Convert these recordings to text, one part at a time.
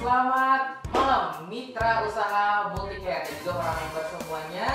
Selamat malam mitra usaha Multicare dan juga para member semuanya.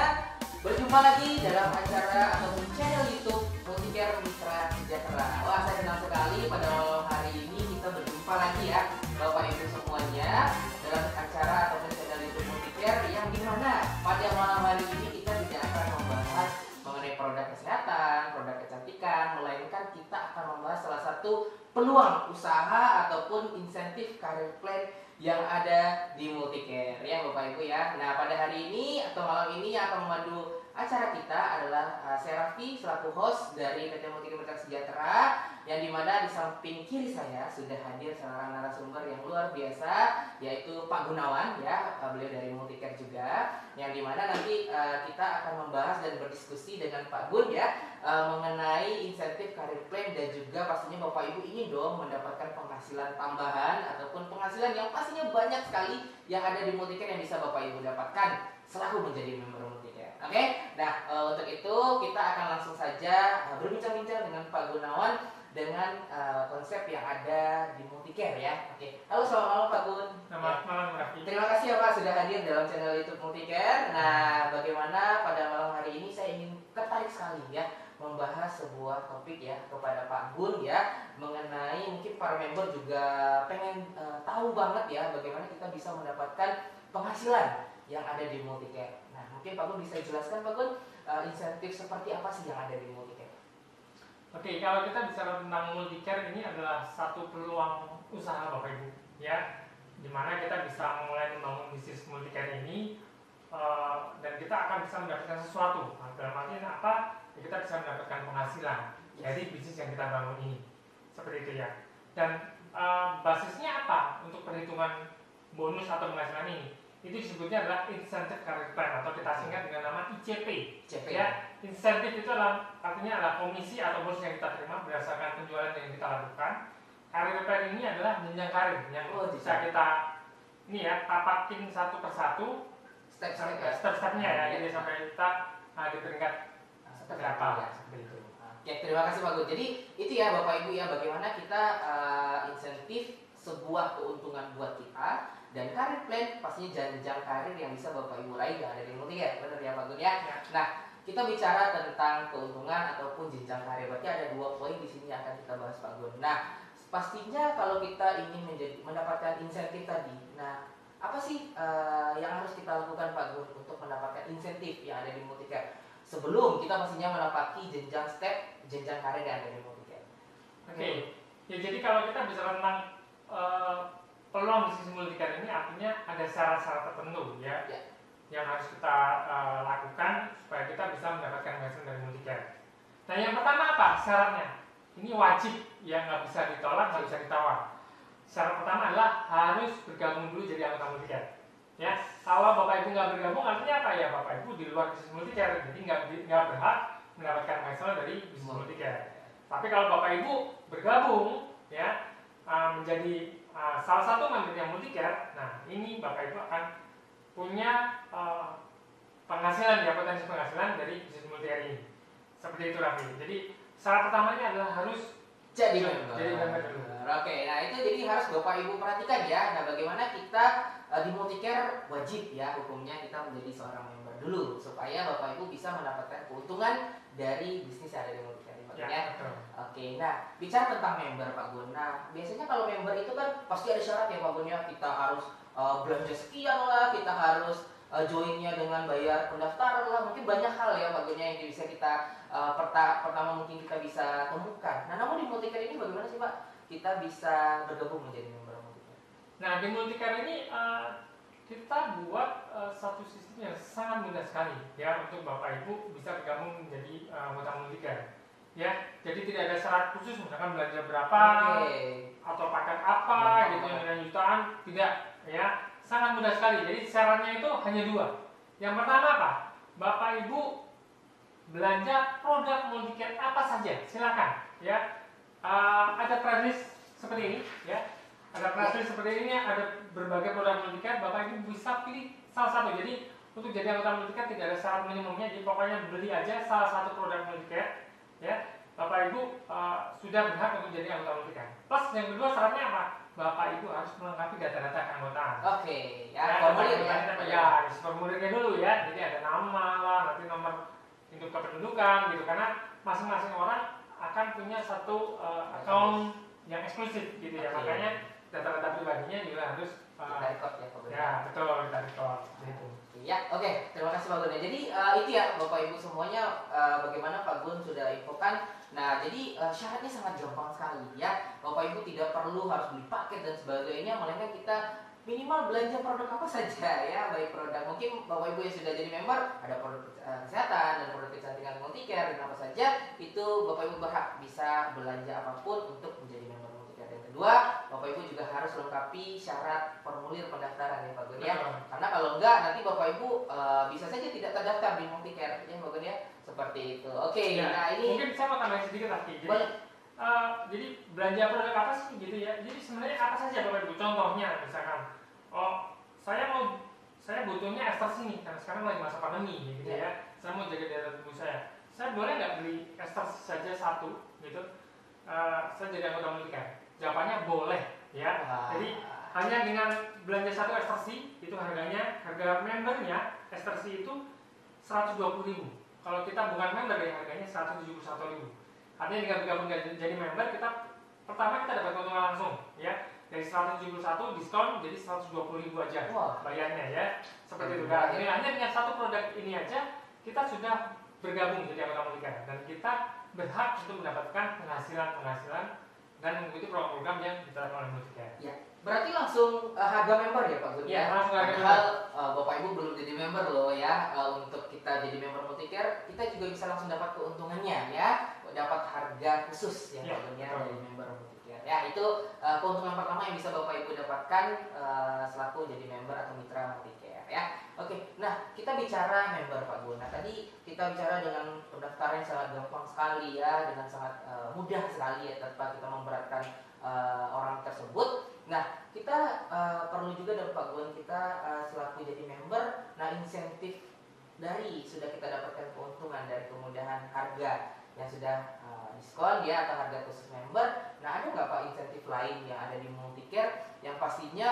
Berjumpa lagi dalam acara atau channel YouTube Multicare Mitra Sejahtera. Wah, saya senang sekali pada malam hari ini kita berjumpa lagi ya Bapak Ibu semuanya dalam acara atau channel YouTube Multicare yang dimana pada malam hari ini kita tidak akan membahas mengenai produk kesehatan, produk kecantikan, melainkan kita akan membahas salah satu peluang usaha ataupun insentif career plan yang ada di Multicare ya Bapak Ibu ya. Nah, pada hari ini atau malam ini yang akan memandu acara kita adalah saya Raffi selaku host dari PT Multicare Mitra Sejahtera, yang dimana di samping kiri saya sudah hadir seorang narasumber yang luar biasa, yaitu Pak Gunawan ya, beliau dari Multicare juga, yang dimana nanti kita akan membahas dan berdiskusi dengan Pak Gun ya mengenai insentif career plan, dan juga pastinya Bapak Ibu ingin dong mendapatkan penghasilan tambahan ataupun penghasilan yang pastinya banyak sekali yang ada di Multicare yang bisa Bapak Ibu dapatkan selalu menjadi member Multicare. Oke, nah untuk itu kita akan langsung saja berbincang-bincang dengan Pak Gunawan dengan konsep yang ada di Multicare ya. Oke, halo selamat malam Pak Gun. Selamat malam Raffi. Terima kasih ya Pak sudah hadir dalam channel YouTube Multicare. Nah, bagaimana pada malam hari ini saya ingin tertarik sekali ya membahas sebuah topik ya kepada Pak Gun ya mengenai mungkin para member juga pengen tahu banget ya bagaimana kita bisa mendapatkan penghasilan yang ada di Multicare. Nah, mungkin Pak Gun bisa jelaskan Pak Gun insentif seperti apa sih yang ada di Multicare? Oke, kalau kita bicara tentang Multicare, ini adalah satu peluang usaha Bapak Ibu ya, dimana kita bisa mulai membangun bisnis Multicare ini dan kita akan bisa mendapatkan sesuatu. Nah, dalam artinya apa? Ya, kita bisa mendapatkan penghasilan dari bisnis yang kita bangun ini, seperti itu ya. Dan basisnya apa untuk perhitungan bonus atau penghasilan ini? Itu disebutnya adalah incentive career plan atau kita singkat dengan nama ICP. Ya, insentif itu artinya adalah komisi atau bonus yang kita terima berdasarkan penjualan yang kita lakukan. Career plan ini adalah jenjang karir yang bisa kita ini ya tapakin satu persatu step-stepnya ya, jadi sampai kita di peringkat berapa ya, seperti itu. Oke, terima kasih Pak Gun. Jadi itu ya Bapak Ibu ya bagaimana kita insentif sebuah keuntungan buat kita, dan career plan pastinya jenjang karir yang bisa Bapak Ibu raih yang ada di Multicare. Benar ya Pak Gun ya? Nah, kita bicara tentang keuntungan ataupun jenjang karir, berarti ada dua poin di sini yang akan kita bahas Pak Gun. Nah, pastinya kalau kita ingin mendapatkan insentif tadi, nah apa sih yang harus kita lakukan Pak Gun untuk mendapatkan insentif yang ada di Multicare sebelum kita pastinya menapaki jenjang karir yang ada di Multicare? Oke, ya jadi kalau kita bicara tentang peluang bisnis Multicare ini artinya ada syarat-syarat tertentu ya, yang harus kita lakukan supaya kita bisa mendapatkan penghasilan dari Multicare. Nah, yang pertama apa syaratnya? Ini wajib ya, nggak bisa ditolak, nggak bisa ditawar. Syarat pertama adalah harus bergabung dulu jadi anggota Multicare. Ya, kalau Bapak Ibu nggak bergabung artinya apa ya? Bapak Ibu di luar bisnis Multicare, jadi nggak berhak mendapatkan penghasilan dari bisnis Multicare. Tapi kalau Bapak Ibu bergabung ya menjadi salah satu membernya Multicare, nah ini Bapak Ibu akan punya penghasilan ya, potensi penghasilan dari bisnis Multicare ini. Seperti itu Raffi. Jadi syarat pertamanya adalah harus jadi member dulu. Oke, nah itu jadi harus Bapak Ibu perhatikan ya. Nah, bagaimana kita di Multicare wajib ya hukumnya kita menjadi seorang member dulu supaya Bapak Ibu bisa mendapatkan keuntungan dari bisnis yang ada di Multicare. Ya. Oke, nah bicara tentang member Pak Gun. Nah, biasanya kalau member itu kan pasti ada syarat ya Pak Gun ya. Kita harus belanja sekian lah, kita harus joinnya dengan bayar pendaftaran lah, mungkin banyak hal ya Pak Gun yang bisa kita pertama mungkin kita bisa temukan. Nah, namun di Multicare ini bagaimana sih Pak kita bisa bergabung menjadi member Multicare? Nah, di Multicare ini kita buat satu sistem yang sangat mudah sekali ya untuk Bapak Ibu bisa bergabung menjadi anggota Multicare. Ya, jadi tidak ada syarat khusus misalkan belanja berapa atau paket apa gitu yang jutaan, tidak ya, sangat mudah sekali. Jadi syaratnya itu hanya dua. Yang pertama apa? Bapak Ibu belanja produk Multicare apa saja, silakan ya. Ada price seperti ini ya, ada price seperti ini, ada berbagai produk Multicare. Bapak Ibu bisa pilih salah satu. Jadi untuk jadi anggota Multicare tidak ada syarat minimumnya, jadi pokoknya beli aja salah satu produk Multicare ya. Bapak Ibu sudah berhak untuk jadi anggota Multicare. Plus yang kedua syaratnya apa? Bapak Ibu harus melengkapi data-data keanggotaan. Oke, ya, formulir ya. Ya, formulirnya dulu ya. Jadi ada nama lah, nanti nomor induk kependudukan gitu, karena masing-masing orang akan punya satu account yang eksklusif gitu ya. Makanya data-data pribadinya juga harus kita record ya, Pak Gun. Ya, betul, kita record gitu. Ya, oke. Terima kasih Pak Gun. Jadi itu ya Bapak Ibu semuanya, bagaimana Pak Gun sudah infokan. Nah, jadi syaratnya sangat gampang sekali ya. Bapak Ibu tidak perlu harus beli paket dan sebagainya, melainkan kita minimal belanja produk apa saja ya, baik produk, mungkin Bapak Ibu yang sudah jadi member ada produk kesehatan dan produk kecantikan Multicare dan apa saja, itu Bapak Ibu berhak bisa belanja apapun untuk menjadi member Multicare. Yang kedua, Bapak Ibu juga harus lengkapi syarat formulir pendaftaran ya Pak Gun ya. Karena kalau enggak nanti Bapak Ibu bisa saja tidak terdaftar di Multicare ya Pak Gun ya. Seperti itu. Oke, ya, nah ini mungkin saya mau tambahin sedikit lagi. Jadi belanja produk apa sih gitu ya. Jadi sebenarnya apa saja Bapak Ibu? Contohnya misalkan, saya butuhnya ekstraksi nih karena sekarang lagi masa pandemi gitu ya. Saya mau jaga daya tubuh saya. Saya boleh nggak beli ekstraksi saja satu gitu? Saya jadi anggota Multicare. Jawabannya boleh ya. Jadi hanya dengan belanja satu ekstraksi itu harga membernya ekstraksi itu 120.000. Kalau kita bukan member ya harganya 171.000. Artinya dengan bergabung jadi member, pertama kita dapat keuntungan langsung ya. Dari 171 diskon jadi 120.000 aja bayarnya ya. Seperti itu kan. Jadi hanya dengan satu produk ini aja kita sudah bergabung jadi anggota Multicare dan kita berhak untuk mendapatkan penghasilan dan mengikuti program-program yang diterapkan oleh Multicare. Ya. Berarti langsung harga member ya Pak Gun? Ya, langsung harga member. Padahal Bapak Ibu belum jadi member loh ya. Untuk kita jadi member Multicare, kita juga bisa langsung dapat keuntungannya ya. Dapat harga khusus ya Pak Gun ya dari member Multicare. Ya, itu keuntungan pertama yang bisa Bapak Ibu dapatkan selaku jadi member atau mitra Multicare ya. Oke, nah kita bicara member Pak Gun. Nah tadi kita bicara dengan pendaftaran yang sangat gampang sekali ya, dengan sangat mudah sekali ya tanpa kita memberatkan orang tersebut. Nah, kita perlu juga dari Pak Gun, kita selaku jadi member, nah insentif dari sudah kita dapatkan keuntungan dari kemudahan harga yang sudah diskon ya atau harga khusus member. Nah, ada nggak Pak insentif lain yang ada di Multicare yang pastinya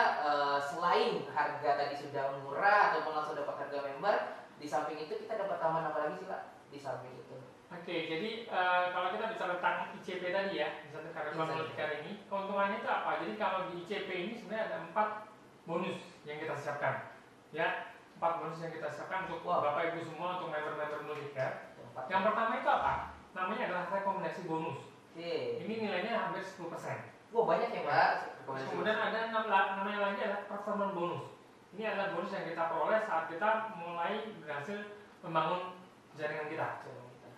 selain harga tadi sudah murah ataupun langsung dapat harga member, di samping itu kita dapat tambahan apa lagi sih Pak di samping itu? Oke, jadi kalau kita bicara tentang ICP tadi ya, misalnya karena Multicare ini, keuntungannya itu apa? Jadi kalau di ICP ini sebenarnya ada 4 bonus yang kita siapkan, ya, 4 bonus yang kita siapkan untuk Bapak Ibu semua, untuk member-member Multicare. Yang pertama itu apa? Namanya adalah rekomendasi bonus. Ini nilainya hampir 10%. Banyak ya Pak. Kemudian ada namanya lagi adalah performance bonus. Ini adalah bonus yang kita peroleh saat kita mulai berhasil membangun jaringan kita.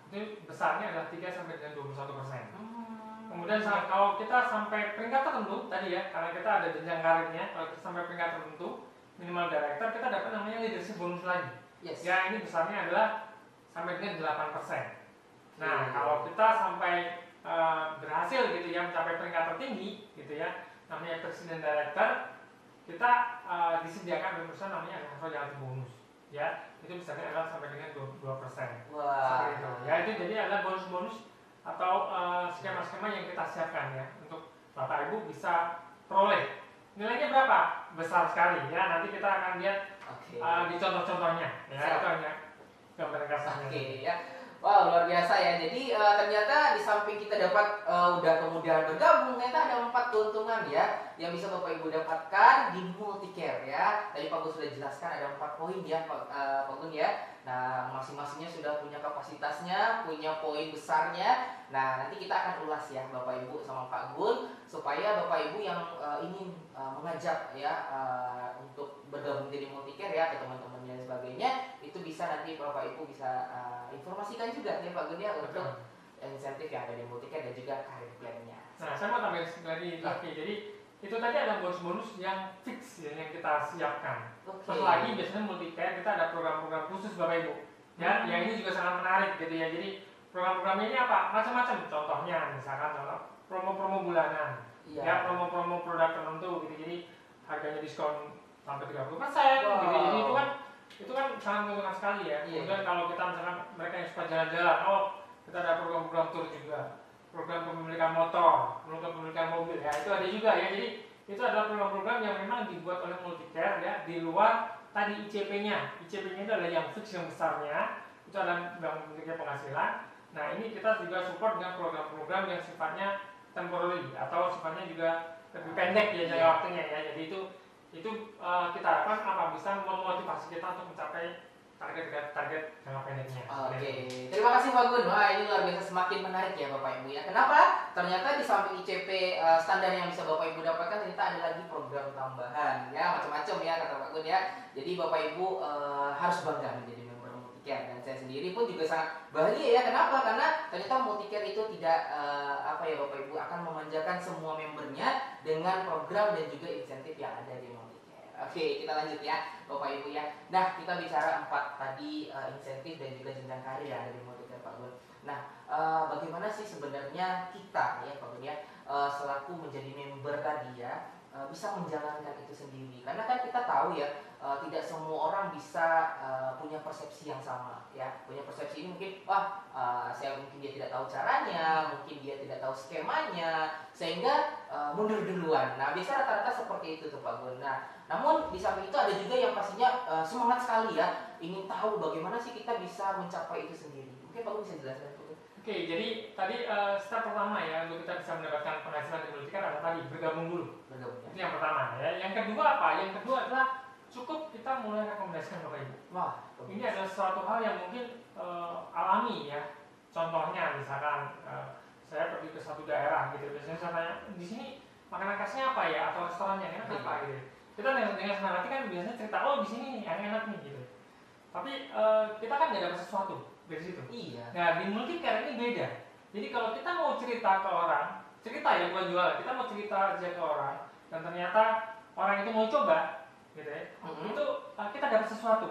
Itu besarnya adalah 3 sampai dengan 21%. Kemudian kalau kita sampai peringkat tertentu tadi ya, karena kita ada jenjang karirnya, kalau kita sampai peringkat tertentu minimal director, kita dapat namanya leadership bonus lagi. Ya, ini besarnya adalah sampai dengan 8%. Nah, kalau kita sampai berhasil gitu ya mencapai peringkat tertinggi gitu ya, namanya presiden director, kita disediakan perusahaan namanya royalty bonus. Ya, itu besarnya adalah sampai dengan 2%. Seperti itu. Ya, itu jadi adalah bonus-bonus atau skema-skema yang kita siapkan ya untuk Bapak Ibu bisa peroleh. Nilainya berapa? Besar sekali ya. Nanti kita akan lihat di contoh-contohnya ya. Itu hanya gambaran kasarnya. Ya. Wow, luar biasa ya. Jadi ternyata di samping kita dapat udah kemudian bergabung, ternyata ada 4 keuntungan ya yang bisa Bapak Ibu dapatkan di Multicare ya. Tadi Pak Gun sudah jelaskan ada 4 poin ya Pak Gun ya. Nah, masing-masingnya sudah punya kapasitasnya, punya poin besarnya. Nah, nanti kita akan ulas ya Bapak Ibu sama Pak Gun supaya Bapak Ibu yang ingin mengajak ya untuk bergabung di Multicare ya ke teman-temannya dan sebagainya, itu bisa nanti Bapak Ibu bisa informasikan juga ya Pak Gun ya untuk insentif yang ada di Multicare dan juga karir plan-nya. Nah, saya mau tambahin lagi. Jadi itu tadi ada bonus-bonus yang fix ya, yang kita siapkan. Terus lagi biasanya Multicare kita ada program-program khusus Bapak Ibu. Ya, yang ini juga sangat menarik gitu ya. Jadi program-programnya ini apa? Macam-macam. Contohnya misalkan promo-promo bulanan. Ya, promo-promo produk tertentu gitu. Jadi harganya diskon sampai 30%. Gitu. Jadi itu kan sangat menguntungkan sekali ya. Kemudian kalau kita misalkan mereka yang suka jalan-jalan, kita ada program-program tour juga. Program kepemilikan motor, program kepemilikan mobil, ya itu ada juga ya. Jadi itu adalah program-program yang memang dibuat oleh Multicare ya, di luar tadi ICP-nya. ICP-nya itu adalah yang fix, yang besarnya, itu adalah yang memiliki penghasilan. Nah, ini kita juga support dengan program-program yang sifatnya temporary atau sifatnya juga lebih pendek ya jangka waktunya ya. Jadi itu kita harapkan apa bisa memotivasi kita untuk mencapai target jangka pendeknya. Oke, terima kasih Pak Gun. Wah, ini luar biasa, semakin menarik ya Bapak Ibu ya. Kenapa? Ternyata di samping ICP standar yang bisa Bapak Ibu dapatkan, ternyata ada lagi program tambahan ya, macam-macam ya kata Pak Gun ya. Jadi Bapak Ibu harus bangga menjadi member Multicare, dan saya sendiri pun juga sangat bahagia ya. Kenapa? Karena ternyata Multicare itu tidak apa ya Bapak Ibu, akan memanjakan semua membernya dengan program dan juga insentif yang ada di Multicare. Oke, kita lanjut ya Bapak Ibu ya. Nah, kita bicara 4 tadi insentif dan juga jenjang karir yang ada di Multicare Pak Gun. Nah, bagaimana sih sebenarnya kita ya Pak Gun ya, selaku menjadi member tadi ya, bisa menjalankan itu sendiri? Karena kan kita tahu ya, tidak semua orang bisa punya persepsi yang sama ya. Punya persepsi ini mungkin, saya mungkin dia tidak tahu caranya, mungkin dia tidak tahu skemanya, sehingga mundur duluan. Nah, biasa rata-rata seperti itu tuh Pak Gun. Nah, namun di samping itu ada juga yang pastinya semangat sekali ya, ingin tahu bagaimana sih kita bisa mencapai itu sendiri. Mungkin Pak Gun bisa jelaskan dulu. Oke, jadi tadi step pertama ya untuk kita bisa mendapatkan penghasilan di Multicare adalah tadi bergabung dulu. Bergabung. Itu yang pertama ya. Yang kedua apa? Yang kedua adalah cukup kita mulai rekomendasikan Bapak Ibu. Wah, ini adalah suatu hal yang mungkin alami ya. Contohnya misalkan saya pergi ke satu daerah gitu, biasanya saya tanya di sini makanan khasnya apa ya, atau restorannya enak apa gitu. Kita dengan senang hati kan biasanya cerita, oh di sini yang enak nih gitu. Tapi kita kan nggak dapat sesuatu dari situ. Iya. Nah, di Multicare ini beda. Jadi kalau kita mau cerita ke orang, cerita ya bukan jualan, kita mau cerita aja ke orang, dan ternyata orang itu mau coba, gitu ya, itu kita dapat sesuatu.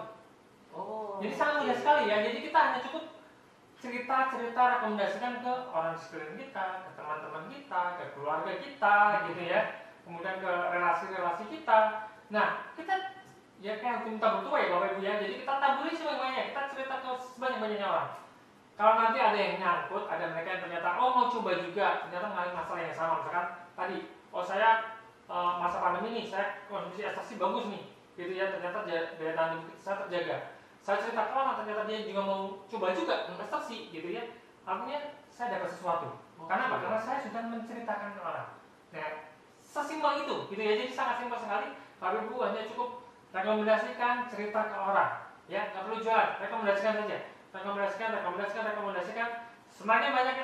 Oh. Jadi sangat mudah sekali ya. Jadi kita hanya cukup cerita rekomendasikan ke orang sekeliling kita, ke teman-teman kita, ke keluarga kita, gitu ya. Kemudian ke relasi-relasi kita. Nah, kita ya kayak hukum tabur tua ya Bapak Ibu ya. Jadi kita taburi semuanya, kita cerita ke sebanyak-banyaknya orang. Kalau nanti ada yang nyangkut, ada mereka yang ternyata mau coba juga, ternyata mengalami masalah yang sama. Misalkan tadi, saya masa pandemi ini saya konsumsi ekstraksi bagus nih, gitu ya. Ternyata daya tahan tubuh saya terjaga. Saya cerita ke orang, ternyata dia juga mau coba juga ekstraksi, gitu ya. Artinya saya dapat sesuatu. Karena apa? Karena saya sudah menceritakan ke orang. Nah, sesimpel itu, gitu ya. Jadi sangat simpel sekali. Bapak Ibu hanya cukup rekomendasikan cerita ke orang, ya, nggak perlu jualan, rekomendasikan saja. Rekomendasikan. Semakin banyak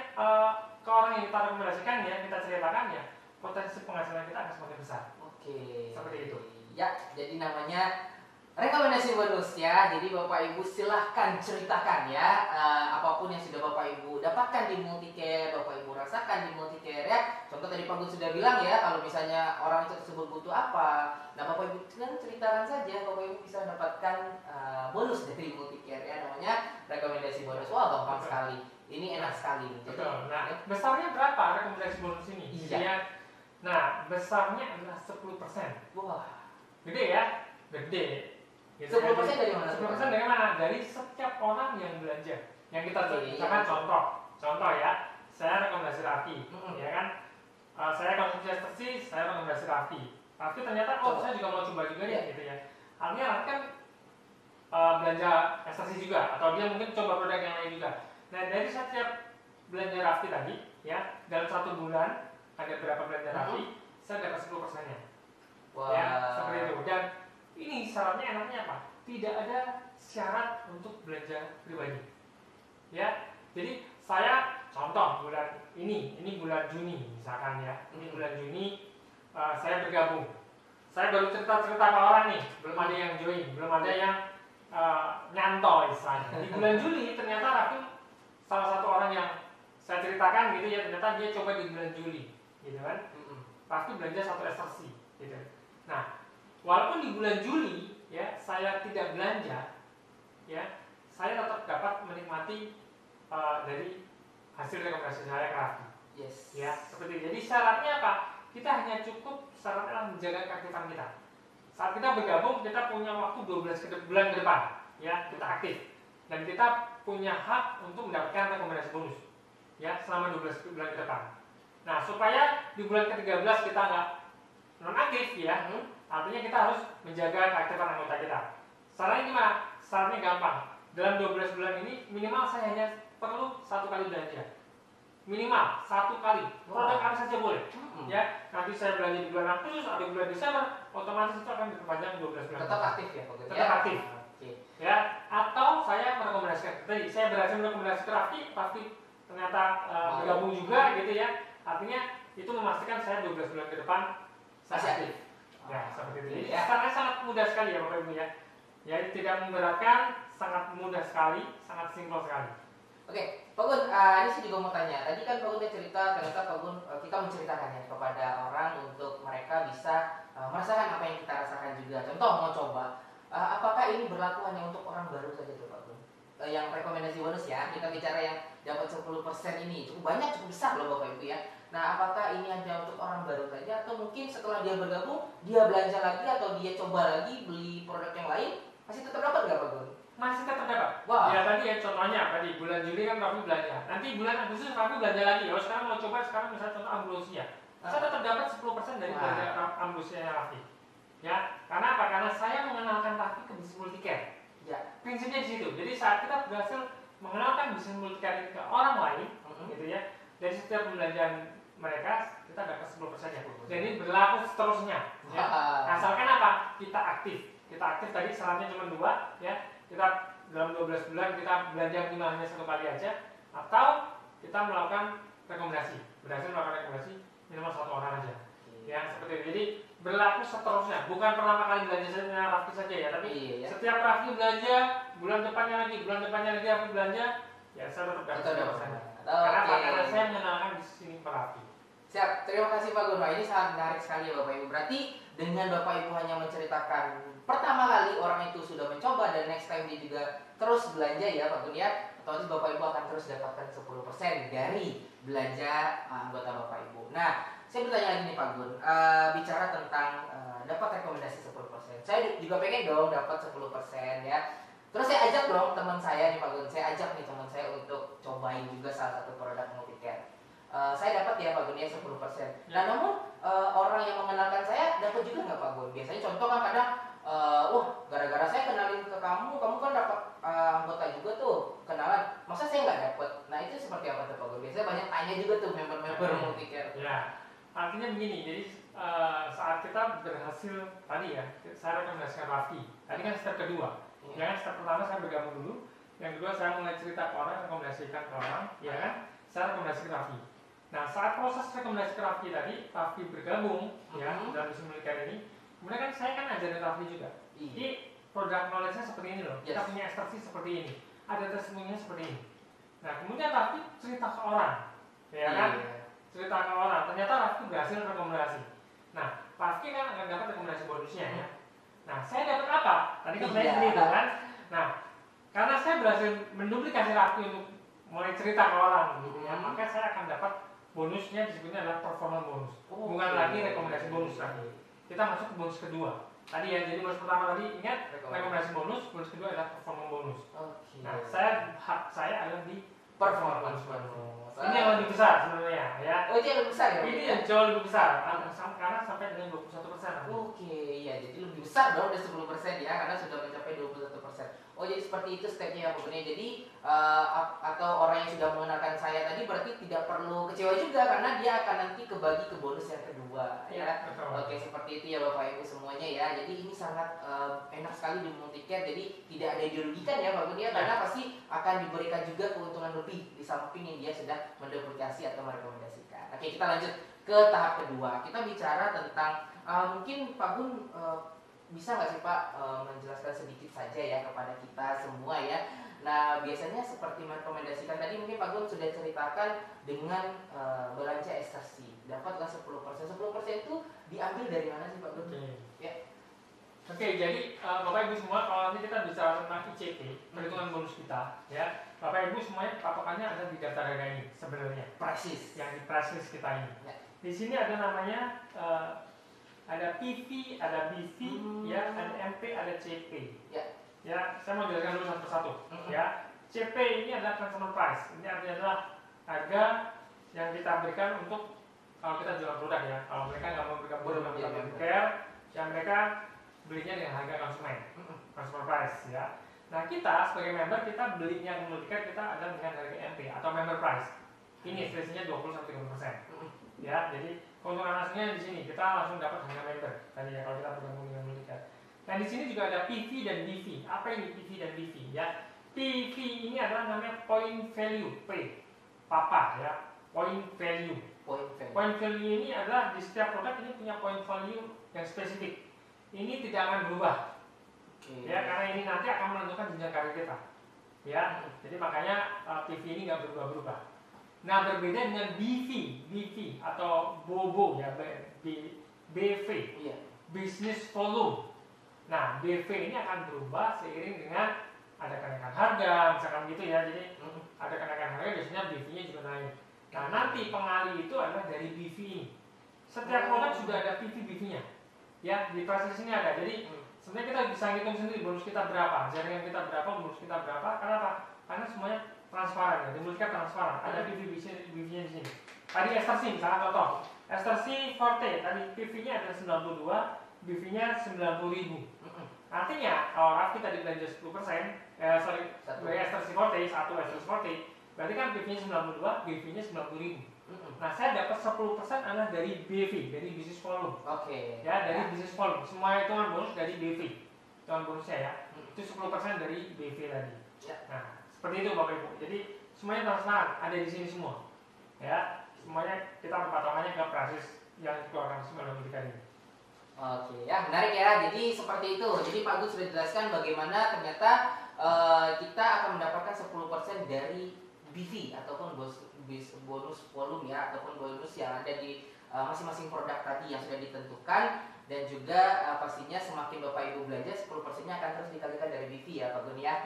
ke orang yang kita rekomendasikan ya, kita ceritakan ya, potensi penghasilan kita akan semakin besar. Oke. Seperti itu. Ya, jadi namanya rekomendasi bonus ya. Jadi Bapak Ibu silahkan ceritakan ya, apapun yang sudah Bapak Ibu dapatkan di Multicare, Bapak Ibu rasakan di Multicare ya. Contoh tadi Pak Gun sudah bilang ya, kalau misalnya orang itu tersebut butuh apa, nah Bapak Ibu ceritakan saja, Bapak Ibu bisa mendapatkan bonus dari Multicare ya, namanya rekomendasi bonus. Wah, gampang sekali. Ini enak sekali. Jadi, betul. Nah, besarnya berapa rekomendasi bonus ini? Iya. Nah, besarnya adalah 10%. Wah, Gede ya? Gede. Gitu 10% dari mana? 10% dari mana? Dari setiap orang yang belanja. Yang kita misalkan contoh ya, saya rekomendasi Raffi, ya kan? Saya konsumsi ekstraksi, saya rekomendasi Raffi. Raffi ternyata, saya juga mau coba juga nih, gitu ya. Artinya Raffi kan belanja ekstraksi juga, atau dia mungkin coba produk yang lain juga. Nah, dari setiap belanja Raffi tadi, ya, dalam 1 bulan ada berapa belanja Raffi, saya dapat 10%-nya. Wah. Ya, seperti itu. Dan ini syaratnya enaknya apa? Tidak ada syarat untuk belanja pribadi. Ya, jadi saya contoh bulan ini bulan Juni misalkan ya. Ini bulan Juni saya bergabung. Saya baru cerita-cerita ke orang nih, belum ada yang join, belum ada yang nyantol istilahnya. Di bulan Juli ternyata Raffi salah satu orang yang saya ceritakan gitu ya, ternyata dia coba di bulan Juli, gitu kan? Raffi belanja 1 ekstraksi, gitu. Nah, walaupun di bulan Juli ya saya tidak belanja, ya saya tetap dapat menikmati dari hasil rekomendasi saya ke Raffi. Yes. Ya, seperti itu. Jadi syaratnya apa? Kita hanya cukup syaratnya menjaga keaktifan kita. Saat kita bergabung, kita punya waktu 12 bulan ke depan, ya kita aktif, dan kita punya hak untuk mendapatkan rekomendasi bonus, ya selama 12 bulan ke depan. Nah, supaya di bulan ke-13 kita nggak non aktif ya. Artinya kita harus menjaga keaktifan anggota kita. Caranya gimana? Caranya gampang. Dalam 12 bulan ini minimal saya hanya perlu 1 kali belanja. Minimal 1 kali. Produk apa saja boleh. Ya, nanti saya belanja di bulan Agustus atau di bulan Desember, otomatis itu akan diperpanjang 12 bulan. Tetap aktif ya, Pak. Tetap aktif. Ya, atau saya merekomendasikan. Tadi saya berhasil merekomendasikan Raffi ternyata bergabung juga gitu ya. Artinya itu memastikan saya 12 bulan ke depan masih aktif. Ya, seperti itu. Jadi caranya sangat mudah sekali ya Bapak Ibu ya. Ya, tidak memberatkan, sangat mudah sekali, sangat simpel sekali. Oke, Pak Gun, ini saya juga mau tanya. Tadi kan Pak Gun cerita, ternyata Pak Gun kita menceritakannya kepada orang untuk mereka bisa merasakan apa yang kita rasakan juga. Contoh mau coba, apakah ini berlaku hanya untuk orang baru saja tuh Pak Gun? Yang rekomendasi bonus ya, kita bicara yang dapat 10% ini cukup banyak, cukup besar loh Bapak Ibu ya. Nah, apakah ini hanya untuk orang baru saja atau mungkin setelah dia bergabung, dia belanja lagi atau dia coba lagi beli produk yang lain, masih tetap dapat nggak Pak Gun? Masih tetap dapat. Wow. Ya tadi ya contohnya tadi bulan Juli kan Raffi belanja. Nanti bulan Agustus Raffi belanja lagi. Oh sekarang mau coba sekarang misalnya contoh ambrosia. Saya tetap dapat 10% dari belanja ambrosia Raffi. Ya, karena apa? Karena saya mengenalkan Raffi ke bisnis multicare. Ya, prinsipnya di situ. Jadi saat kita berhasil mengenalkan bisnis multicare ke orang lain, gitu ya, dari setiap pembelanjaan mereka kita dapat 10% ya. Jadi berlaku seterusnya. Ya. Asalkan apa? Kita aktif. Kita aktif tadi syaratnya cuma 2 ya. Kita dalam 12 bulan kita belanja minimal hanya 1 kali aja, atau kita melakukan rekomendasi, berhasil melakukan rekomendasi minimal 1 orang aja. Ya seperti itu. Jadi berlaku seterusnya, bukan pertama kali belanja Raffi saja ya, tapi setiap Raffi belanja, bulan depannya lagi Raffi belanja, ya saya tetap dapat 100%. Kenapa? Karena saya mengenalkan di sini ke Raffi. Siap, terima kasih Pak Gun. Ini sangat menarik sekali ya Bapak Ibu. Berarti dengan Bapak Ibu hanya menceritakan pertama kali orang itu sudah mencoba dan next time dia juga terus belanja ya Pak Gun ya, otomatis Bapak Ibu akan terus dapatkan 10% dari belanja anggota Bapak Ibu. Nah, saya bertanya lagi nih Pak Gun, bicara tentang dapat rekomendasi 10%. Saya juga pengen dong dapat 10% ya. Terus saya ajak dong teman saya nih Pak Gun, saya ajak nih teman saya untuk cobain juga salah satu produk multicare. Saya dapat ya Pak Gun ya 10%. Nah namun orang yang mengenalkan saya dapat juga nggak Pak Gun? Biasanya contoh kan kadang, wah gara-gara saya kenalin ke kamu kan dapat anggota juga tuh kenalan. Masa saya nggak dapat? Nah itu seperti apa tuh Pak Gun? Biasanya banyak tanya juga tuh member-member multicare. Ya, artinya begini. Jadi saat kita berhasil tadi ya, saya rekomendasikan Raffi. Tadi kan step kedua. Ya kan step pertama saya bergabung dulu. Yang kedua saya mulai cerita ke orang, rekomendasikan ke orang, ya kan? Saya rekomendasi ke Raffi. Nah, saat proses rekomendasi ke Raffi tadi, Raffi bergabung ya dalam bisnis multicare ini. Kemudian kan saya kan ajarin Raffi juga. Jadi produk knowledge-nya seperti ini loh. Kita punya ekspertise seperti ini. Ada testimoninya seperti ini. Nah, kemudian Raffi cerita ke orang, ya kan? Cerita ke orang. Ternyata Raffi berhasil rekomendasi. Nah, Raffi kan akan dapat rekomendasi bonusnya ya. Nah, saya dapat apa? Tadi kan saya cerita kan. Nah, karena saya berhasil menduplikasi Raffi untuk mulai cerita ke orang, gitu ya, maka saya akan dapat bonusnya disebutnya adalah performance bonus. Bukan lagi rekomendasi bonus lagi. Kita masuk ke bonus kedua. Tadi ya, jadi bonus pertama tadi ingat rekomendasi bonus kedua adalah performance bonus. Nah, hak saya adalah di performance bonus. Ini yang lebih besar sebenarnya ya. Oh, itu yang lebih besar ya? Ini yang jauh lebih besar karena sampai dengan 21%. Oke, iya, jadi lebih besar dong dari 10% ya, karena sudah mencapai 21%. Oh, jadi seperti itu stepnya ya Pak Gun. Jadi atau orang yang sudah mengenalkan saya tadi berarti tidak perlu kecewa juga karena dia akan nanti kebagi ke bonus yang kedua ya. Oke, seperti itu ya Bapak Ibu semuanya ya. Jadi ini sangat enak sekali di multicare. Jadi tidak ada dirugikan ya Pak Gun ya, karena pasti akan diberikan juga keuntungan lebih di samping yang dia sudah menduplikasi atau merekomendasikan. Oke, kita lanjut ke tahap kedua. Kita bicara tentang mungkin Pak Gun bisa nggak sih Pak menjelaskan sedikit saja ya kepada kita semua ya. Nah biasanya seperti merekomendasikan tadi mungkin Pak Gun sudah ceritakan dengan belanja ekstraksi dapatlah 10%. 10% itu diambil dari mana sih Pak Gun? Oke, jadi Bapak Ibu semua kalau nanti kita bicara tentang ICP, perhitungan bonus kita ya, Bapak Ibu semuanya patokannya ada di data harga ini sebenarnya. Prices. Yang di prices kita ini. Di sini ada namanya ada PV, ada BV, ya, ada MP, ada CP. Ya, saya mau jelaskan dulu satu persatu. Ya, CP ini adalah consumer price. Ini artinya adalah harga yang kita berikan untuk kalau kita jual produk ya, kalau mereka nggak mau bergabung dengan Iya, multicare, ya mereka belinya dengan harga konsumen, consumer price ya. Nah kita sebagai member kita belinya ke multicare kita ada dengan harga MP atau member price. Ini selisihnya 20-30%. Ya, jadi keuntungan langsungnya di sini kita langsung dapat harga member tadi ya kalau kita bergabung dengan multicare. Nah di sini juga ada PV dan BV. Apa ini PV dan BV ya? PV ini adalah namanya point value P, papa ya, point value. Point value ini adalah di setiap produk ini punya point value yang spesifik. Ini tidak akan berubah. Ya, karena ini nanti akan menentukan jenjang karir kita. Ya, jadi makanya PV ini nggak berubah-berubah. Nah berbeda dengan BV atau BOBO ya, BV, business volume. Nah BV ini akan berubah seiring dengan ada kenaikan harga, misalkan gitu ya. Jadi ada kenaikan harga biasanya BV-nya juga naik. Nah nanti pengali itu adalah dari BV ini. Setiap produk sudah ada PV-BV-nya. Ya di proses ini ada. Jadi sebenarnya kita bisa hitung sendiri bonus kita berapa, jaringan kita berapa, bonus kita berapa. Karena apa? Karena semuanya transparan ya, dimultikan transparan. Ada PV-BV-nya di sini. Tadi ekstraksi, misalkan contoh, ekstraksi Forte tadi PV-nya ada 92, BV-nya 90.000. Artinya kalau Raffi tadi belanja 10%, dari ekstraksi Forte, satu ekstraksi Forte, berarti kan PV-nya 92, BV-nya 90.000. Nah saya dapat 10% adalah dari BV, dari bisnis volume. Ya, dari bisnis volume. Semua hitungan bonus dari BV. Hitungan bonusnya ya. Itu 10% dari BV tadi. Nah, seperti itu Bapak Ibu. Jadi semuanya transparan, ada di sini semua. Ya, semuanya kita berpatokannya ke proses yang dikeluarkan sebelum multicare ini. Oke, ya menarik ya. Jadi seperti itu. Jadi Pak Gus sudah jelaskan bagaimana ternyata kita akan mendapatkan 10% dari BV ataupun bonus volume ya, ataupun bonus yang ada di masing-masing produk tadi yang sudah ditentukan. Dan juga pastinya semakin Bapak Ibu belanja 10%-nya akan terus dikalikan dari BV ya Pak Gun ya.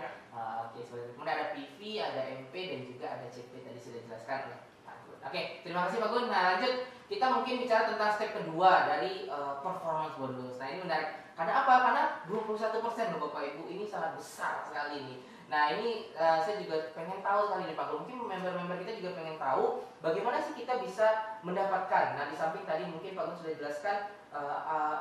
Oke, seperti itu. Kemudian ada PV, ada MP dan juga ada CP tadi sudah dijelaskan oleh Pak Gun. Oke, terima kasih Pak Gun. Nah lanjut, kita mungkin bicara tentang step kedua dari performance bonus. Nah ini menarik. Karena apa? Karena 21% loh Bapak Ibu, ini sangat besar sekali nih. Nah ini saya juga pengen tahu sekali nih Pak Gun. Mungkin member-member kita juga pengen tahu bagaimana sih kita bisa mendapatkan. Nah di samping tadi mungkin Pak Gun sudah jelaskan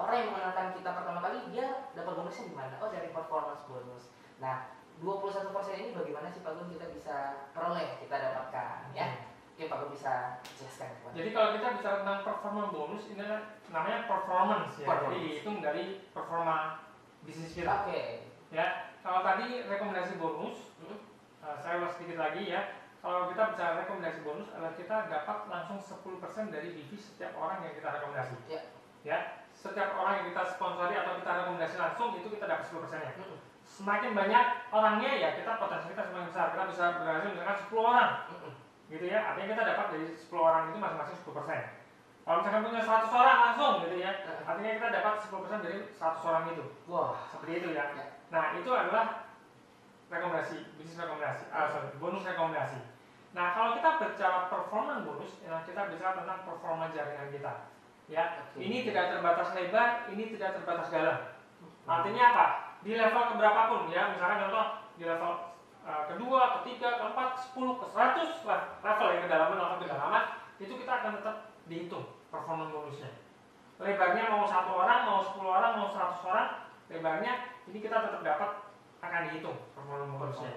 orang yang mengenalkan kita pertama kali dia dapat bonusnya di mana? Oh dari performance bonus. Nah 21% ini bagaimana sih Pak Gun kita bisa peroleh, kita dapatkan ya? Oke Pak Gun bisa jelaskan. Jadi kalau kita bicara tentang performance bonus ini namanya performance ya. Jadi dihitung dari performa bisnis kita. Ya, kalau tadi rekomendasi bonus, saya ulas sedikit lagi ya. Kalau kita bicara rekomendasi bonus adalah kita dapat langsung 10% dari BV setiap orang yang kita rekomendasi. Ya, setiap orang yang kita sponsori atau kita rekomendasi langsung itu kita dapat 10%-nya. Semakin banyak orangnya ya kita potensi kita semakin besar. Kita bisa berhasil misalkan 10 orang. Gitu ya, artinya kita dapat dari 10 orang itu masing-masing 10%. Kalau misalkan punya 100 orang langsung gitu ya, artinya kita dapat 10% dari 100 orang itu. Wah, seperti itu ya. Nah, itu adalah rekomendasi, bisnis rekomendasi, bonus rekomendasi. Nah, kalau kita bicara performa bonus, nah kita bicara tentang performa jaringan kita. Ya, ini tidak terbatas lebar, ini tidak terbatas dalam. Artinya apa? Di level keberapapun ya, misalkan contoh di level kedua, ketiga, keempat, 10, ke 100 lah level yang kedalaman, itu kita akan tetap dihitung performa bonusnya. Lebarnya mau 1 orang, mau 10 orang, mau 100 orang, lebarnya ini kita tetap dapat akan dihitung performa bonusnya.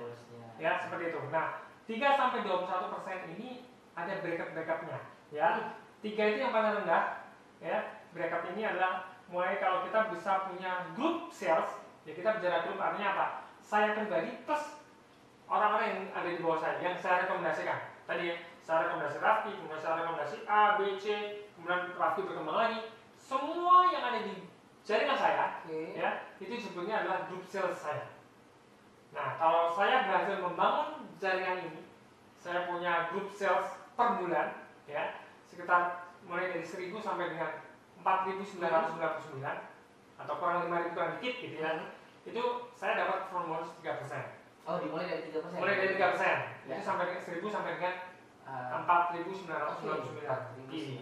Ya, seperti itu. Nah, 3-21% ini ada bracket-bracketnya ya. 3 itu yang paling rendah. Ya, bracket ini adalah mulai kalau kita bisa punya group sales, ya kita bicara grup artinya apa? Saya pribadi plus orang-orang yang ada di bawah saya, yang saya rekomendasikan. Tadi saya rekomendasi Raffi, kemudian saya rekomendasi A, B, C, kemudian Raffi berkembang lagi. Semua yang ada di jaringan saya, ya itu sebetulnya adalah group sales saya. Nah, kalau saya berhasil membangun jaringan ini, saya punya group sales per bulan, ya sekitar mulai dari 1.000 sampai dengan 4.999 atau kurang 5.000 kurang dikit gitu ya. Itu saya dapat performa bonus 3%. Oh, dimulai dari 3%. Mulai dari 3%. Itu sampai dengan 1.000 sampai dengan 4.999.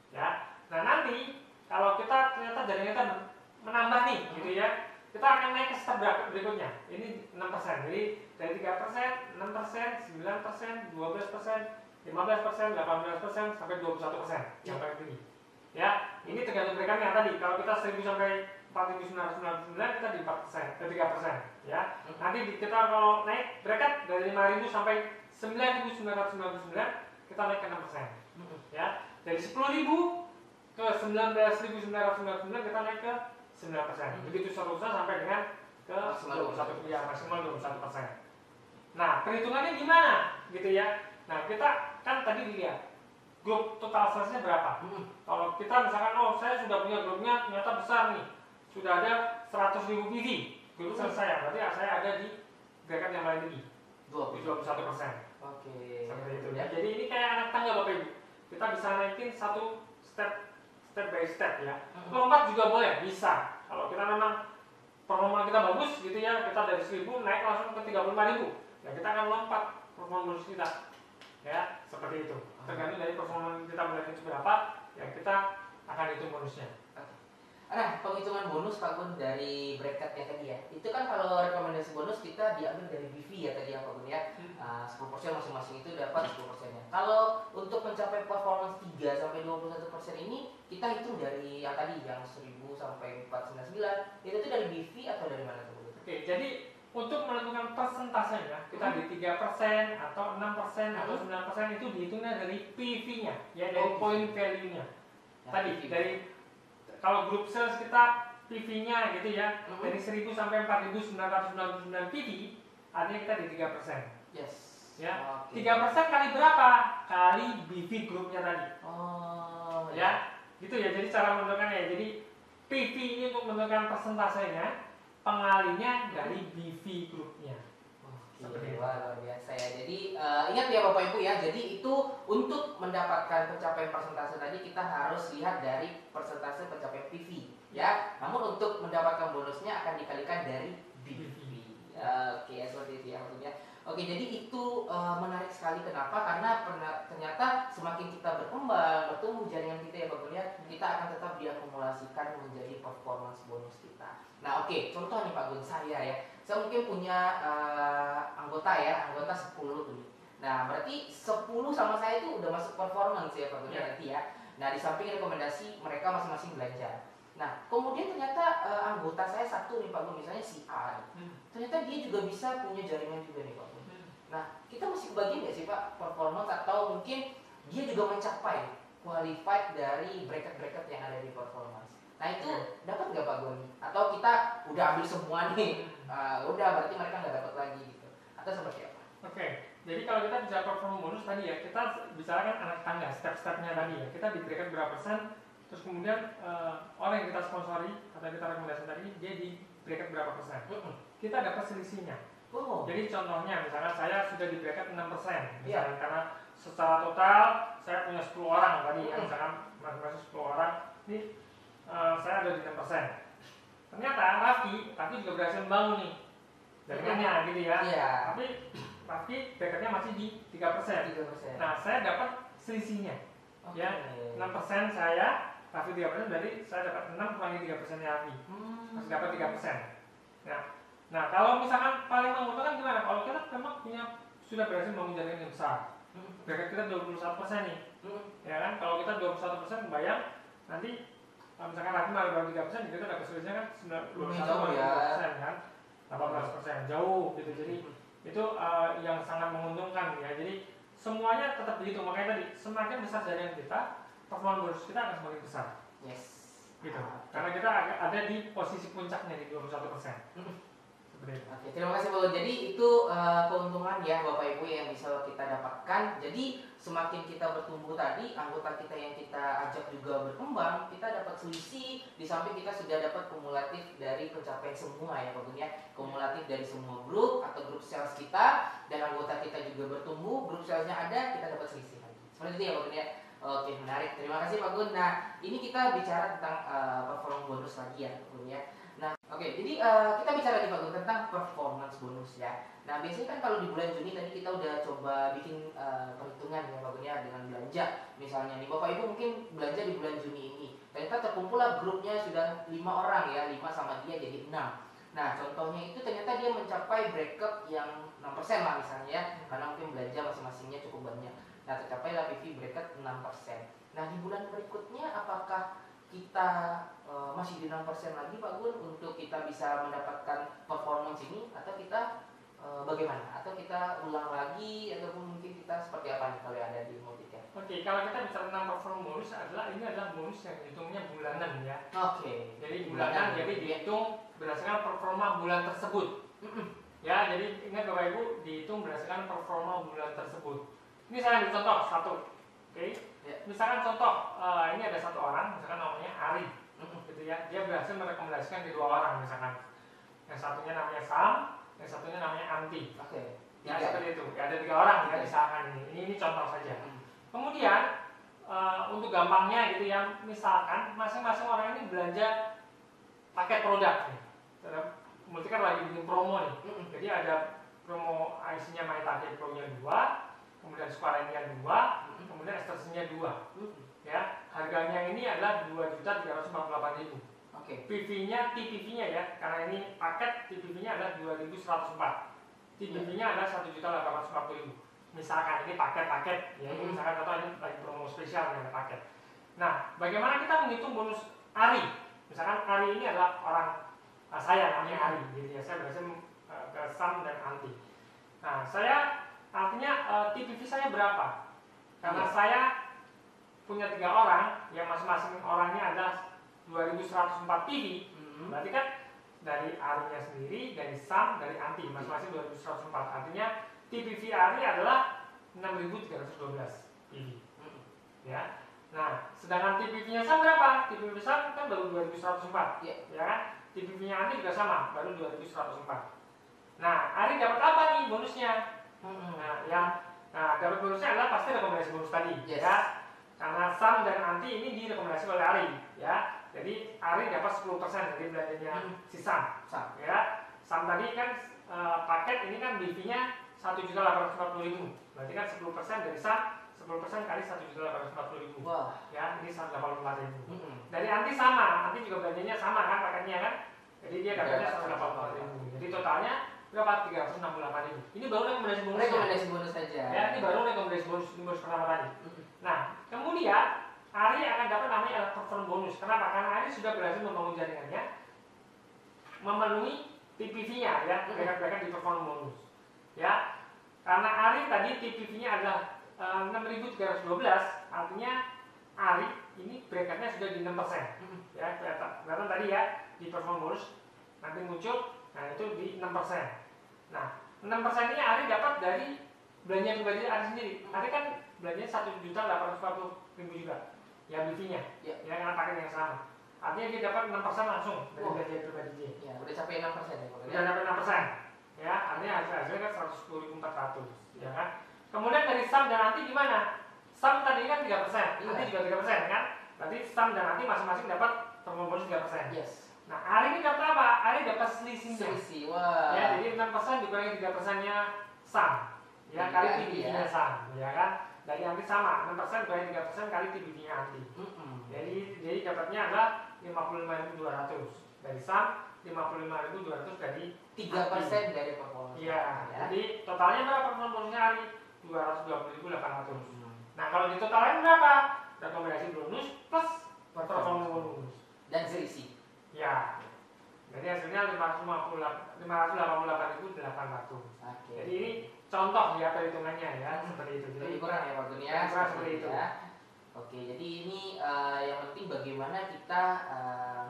Ya. Nah, nanti kalau kita ternyata jaringan kita menambah nih gitu ya. Kita akan naik ke step berikutnya. Ini 6%. Jadi dari 3%, 6%, 9%, 12%, 15%, 18%, sampai 21% yang paling tinggi. Ya, ini tergantung berekarnya tadi. Kalau kita 1000 sampai 4.999 kita di 4%, 3%. Ya, nanti kita kalau naik berekat dari 5.000 sampai 9.999 kita naik ke 6%. Ya, dari 10.000 ke 19.999 kita naik ke 9%. Begitu seterusnya sampai dengan ke 21, ya maksimal 21%. Nah, perhitungannya gimana gitu ya? Nah, kita kan tadi dilihat grup total salesnya berapa. Kalau kita misalkan, oh saya sudah punya grupnya ternyata besar nih, sudah ada 100.000 PV grup sales saya, berarti saya ada di bracket yang paling tinggi, 21%. Oke. Seperti itu ya. Jadi ini kayak anak tangga Bapak Ibu. Kita bisa naikin satu step by step ya. Lompat juga boleh, bisa. Kalau kita memang performa kita bagus gitu ya, kita dari 1.000 naik langsung ke 35.000. Ya kita akan lompat performa bonus kita. Ya, seperti itu. Tergantung dari performa kita melihat itu berapa, ya kita akan hitung bonusnya. Nah, penghitungan bonus Pak Gun dari bracketnya tadi ya, itu kan kalau rekomendasi bonus kita diambil dari BV ya tadi ya Pak Gun ya, 10% masing-masing itu dapat 10%-nya. Kalau untuk mencapai performance 3 sampai 21% ini, kita hitung dari yang tadi, yang 1000 sampai 499, itu tuh dari BV atau dari mana Pak Gun? Oke, jadi untuk menentukan persentasenya, kita di 3% atau 6% atau 9% itu dihitungnya dari PV-nya, ya dari point value-nya. Tadi dari kalau grup sales kita PV-nya gitu ya, dari 1000 sampai 4.999 PV, artinya kita di 3%. Yes. Ya. 3% kali berapa? Kali BV grupnya tadi. Oh, ya. Gitu ya. Jadi cara menentukannya. Jadi PV ini untuk menentukan persentasenya, pengalinya dari BV grupnya. Oke, wah luar biasa ya. Jadi ingat ya Bapak Ibu ya, jadi itu untuk mendapatkan pencapaian persentase tadi kita harus lihat dari persentase pencapaian PV ya. Namun untuk mendapatkan bonusnya akan dikalikan dari BV. Oke, seperti itu ya maksudnya. Oke, jadi itu menarik sekali. Kenapa? Karena ternyata semakin kita berkembang, bertumbuh jaringan kita ya Bapak Ibu ya, kita akan tetap diakumulasikan menjadi performance bonus kita. Nah oke, contoh nih Pak Gun, saya ya, saya mungkin punya anggota 10 tuh nih. Nah berarti 10 sama saya itu udah masuk performance ya Pak Gun nanti ya. Nah di samping rekomendasi mereka masing-masing belanja. Nah kemudian ternyata anggota saya satu nih Pak Gun, misalnya si A, ternyata dia juga bisa punya jaringan juga nih Pak Gun. Nah kita mesti bagi nggak sih Pak performance, atau mungkin dia juga mencapai qualified dari bracket-bracket yang ada di performance? Nah itu dapat nggak Pak Gun? Atau kita udah ambil semua nih, udah berarti mereka nggak dapat lagi gitu? Atau seperti apa? Oke, jadi kalau kita bicara performa bonus tadi ya, kita bicarakan anak tangga, step-stepnya tadi ya. Kita diberikan berapa persen, terus kemudian orang yang kita sponsori atau kita rekomendasi tadi, dia diberikan berapa persen. Kita dapat selisihnya. Jadi contohnya, misalnya saya sudah diberikan 6%, misalnya karena secara total saya punya 10 orang tadi ya, misalkan masing-masing 10 orang, ini saya ada di 6%. Ternyata Raffi juga berhasil membangun nih jaringannya gitu ya. Tapi Raffi bracketnya masih di 3%. Nah saya dapat selisihnya. Ya, 6% saya, Raffi 3%, berarti saya dapat 6 kurangi 3%-nya Raffi. Masih dapat 3%. Nah kalau misalkan paling menguntungkan gimana? Kalau kita memang sudah berhasil membangun jaringan yang besar, bracket kita 21% nih. Ya kan? Kalau kita 21% bayang nanti misalkan Raffi malah 3%, kita dapat selisihnya kan 21% kan, 18%, jauh gitu. Jadi itu yang sangat menguntungkan ya. Jadi semuanya tetap begitu. Makanya tadi semakin besar jaringan kita, performa bonus kita akan semakin besar. Yes. Gitu. Karena kita ada di posisi puncaknya di 21%. Oke, terima kasih Bu. Jadi itu keuntungan ya Bapak Ibu yang bisa kita dapatkan. Jadi semakin kita bertumbuh tadi, anggota kita yang kita ajak juga berkembang, kita dapat selisih. Di samping kita sudah dapat kumulatif dari pencapaian semua ya Pak Gun ya. Kumulatif dari semua grup atau grup sales kita, dan anggota kita juga bertumbuh, grup salesnya ada, kita dapat selisih lagi. Seperti itu ya Pak Gun ya. Oke, menarik. Terima kasih Pak Gun. Nah, ini kita bicara tentang performance bonus lagi ya Pak Gun ya. Nah, oke, jadi kita bicara nih Pak Gun tentang performance bonus ya. Nah, biasanya kan kalau di bulan Juni tadi kita udah coba bikin perhitungan ya Pak Gun ya dengan belanja. Misalnya nih Bapak Ibu mungkin belanja di bulan Juni ini. Ternyata terkumpul lah grupnya sudah 5 orang ya, 5 sama dia jadi 6. Nah, contohnya itu ternyata dia mencapai bracket yang 6% lah misalnya ya, karena mungkin belanja masing-masingnya cukup banyak. Nah, tercapailah PV bracket 6%. Nah, di bulan berikutnya apakah kita masih di 6% lagi Pak Gun untuk kita bisa mendapatkan performance ini, atau kita bagaimana? Atau kita ulang lagi, ataupun mungkin kita seperti apa nih kalau yang ada di Multicare? Oke, kalau kita bicara tentang performance bonus ini adalah bonus yang hitungnya bulanan ya. Oke. Jadi bulanan, jadi dihitung berdasarkan performa bulan tersebut. Ya, jadi ingat Bapak Ibu, dihitung berdasarkan performa bulan tersebut. Ini saya ambil contoh satu. Oke. Ya. Misalkan contoh, ini ada satu orang, misalkan namanya Ari. Gitu ya. Dia berhasil merekomendasikan di 2 orang misalkan. Yang satunya namanya Sam, yang satunya namanya Anti. Oke. Ya, seperti itu. Ya, ada 3 orang ya misalkan ini. Ini contoh saja. Kemudian untuk gampangnya gitu ya, misalkan masing-masing orang ini belanja paket produk nih. Multicare lagi bikin promo nih. Jadi ada promo IC-nya Maitake Pro-nya 2, kemudian Squarenia 2, kemudian ekstensinya 2. Ya, harganya ini adalah 2.348.000. Oke. PV-nya, TPV-nya ya, karena ini paket, TPV-nya adalah 2.104. TPV-nya adalah 1.840.000. Misalkan ini paket-paket, ya ini misalkan contoh ini lagi promo spesial ada paket. Nah, bagaimana kita menghitung bonus Ari? Misalkan Ari ini adalah orang saya namanya Ari, gitu ya. Saya berhasil ke Sam dan Anti. Nah, saya artinya TPV saya berapa? Karena saya punya 3 orang, yang masing-masing orangnya adalah 2.104 PV. Berarti kan dari Ari-nya sendiri, dari Sam, dari Anti, masing-masing 2.104. Artinya TPV Ari adalah 6.312 PV. Ya. Nah, sedangkan TPV-nya Sam berapa? TPV Sam kan baru 2.104. Ya kan? TPV-nya Anti juga sama, baru 2.104. Nah, Ari dapat apa nih bonusnya? Nah, dapat bonusnya adalah pasti rekomendasi bonus tadi, ya. Karena Sam dan Anti ini direkomendasi oleh Ari, ya. Jadi Ari dapat 10% dari belanjanya si Sam. Ya. Sam tadi kan paket ini kan BV-nya 1.840.000. Berarti kan 10% dari Sam, 10% kali 1.840.000. Wah. Ya, ini 184.000. Dari Anti sama, Anti juga belanjanya sama kan paketnya kan. Jadi dia dapatnya 184.000. Jadi totalnya berapa? 368.000. Ini baru rekomendasi bonus. Rekomendasi bonus saja. Ya, ini baru rekomendasi bonus pertama tadi. Nah, kemudian Ari akan dapat namanya performance bonus. Kenapa? Karena Ari sudah berhasil membangun jaringannya, memenuhi TPV-nya ya, bracket di performance bonus. Ya, karena Ari tadi TPV-nya adalah 6.312, artinya Ari ini bracketnya sudah di 6%. Ya, kelihatan tadi ya di performance bonus nanti muncul, nah itu di 6%. Nah, 6% ini Ari dapat dari belanja pribadi Ari sendiri. Ari kan belanjanya 1.840.000 juga, ya BV-nya, ya karena paket yang sama. Artinya dia dapat 6% langsung dari belanja pribadi dia. Ya, udah capai 6% ya, udah dapat 6%. Ya, artinya hasilnya kan 110.400, ya kan. Kemudian dari Sam dan Anti gimana? Sam tadi kan 3%, Anti juga 3% kan. Berarti Sam dan Anti masing-masing dapat performance bonus 3%. Nah, Ari ini dapat apa? Ari dapat selisihnya. Wah. Ya, jadi 6% dikurangi 3%-nya Sam. Ya, kali TPV-nya Sam, ya kan. Dari Anti sama, 6% dikurangi 3% kali TPV-nya Anti. Jadi dapatnya adalah 55.200. Dari Sam 55.200 dari 3% dari performance. Iya, jadi totalnya berapa performance bonusnya Ari? 220.800. Nah, kalau ditotalkan berapa? Rekomendasi bonus plus performance bonus dan selisih. Ya. Jadi hasilnya 588.800. Jadi ini contoh ya perhitungannya ya, seperti itu. Jadi kurang ya Pak Gun ya. Kurang seperti itu. Ya. Oke, jadi ini yang penting bagaimana kita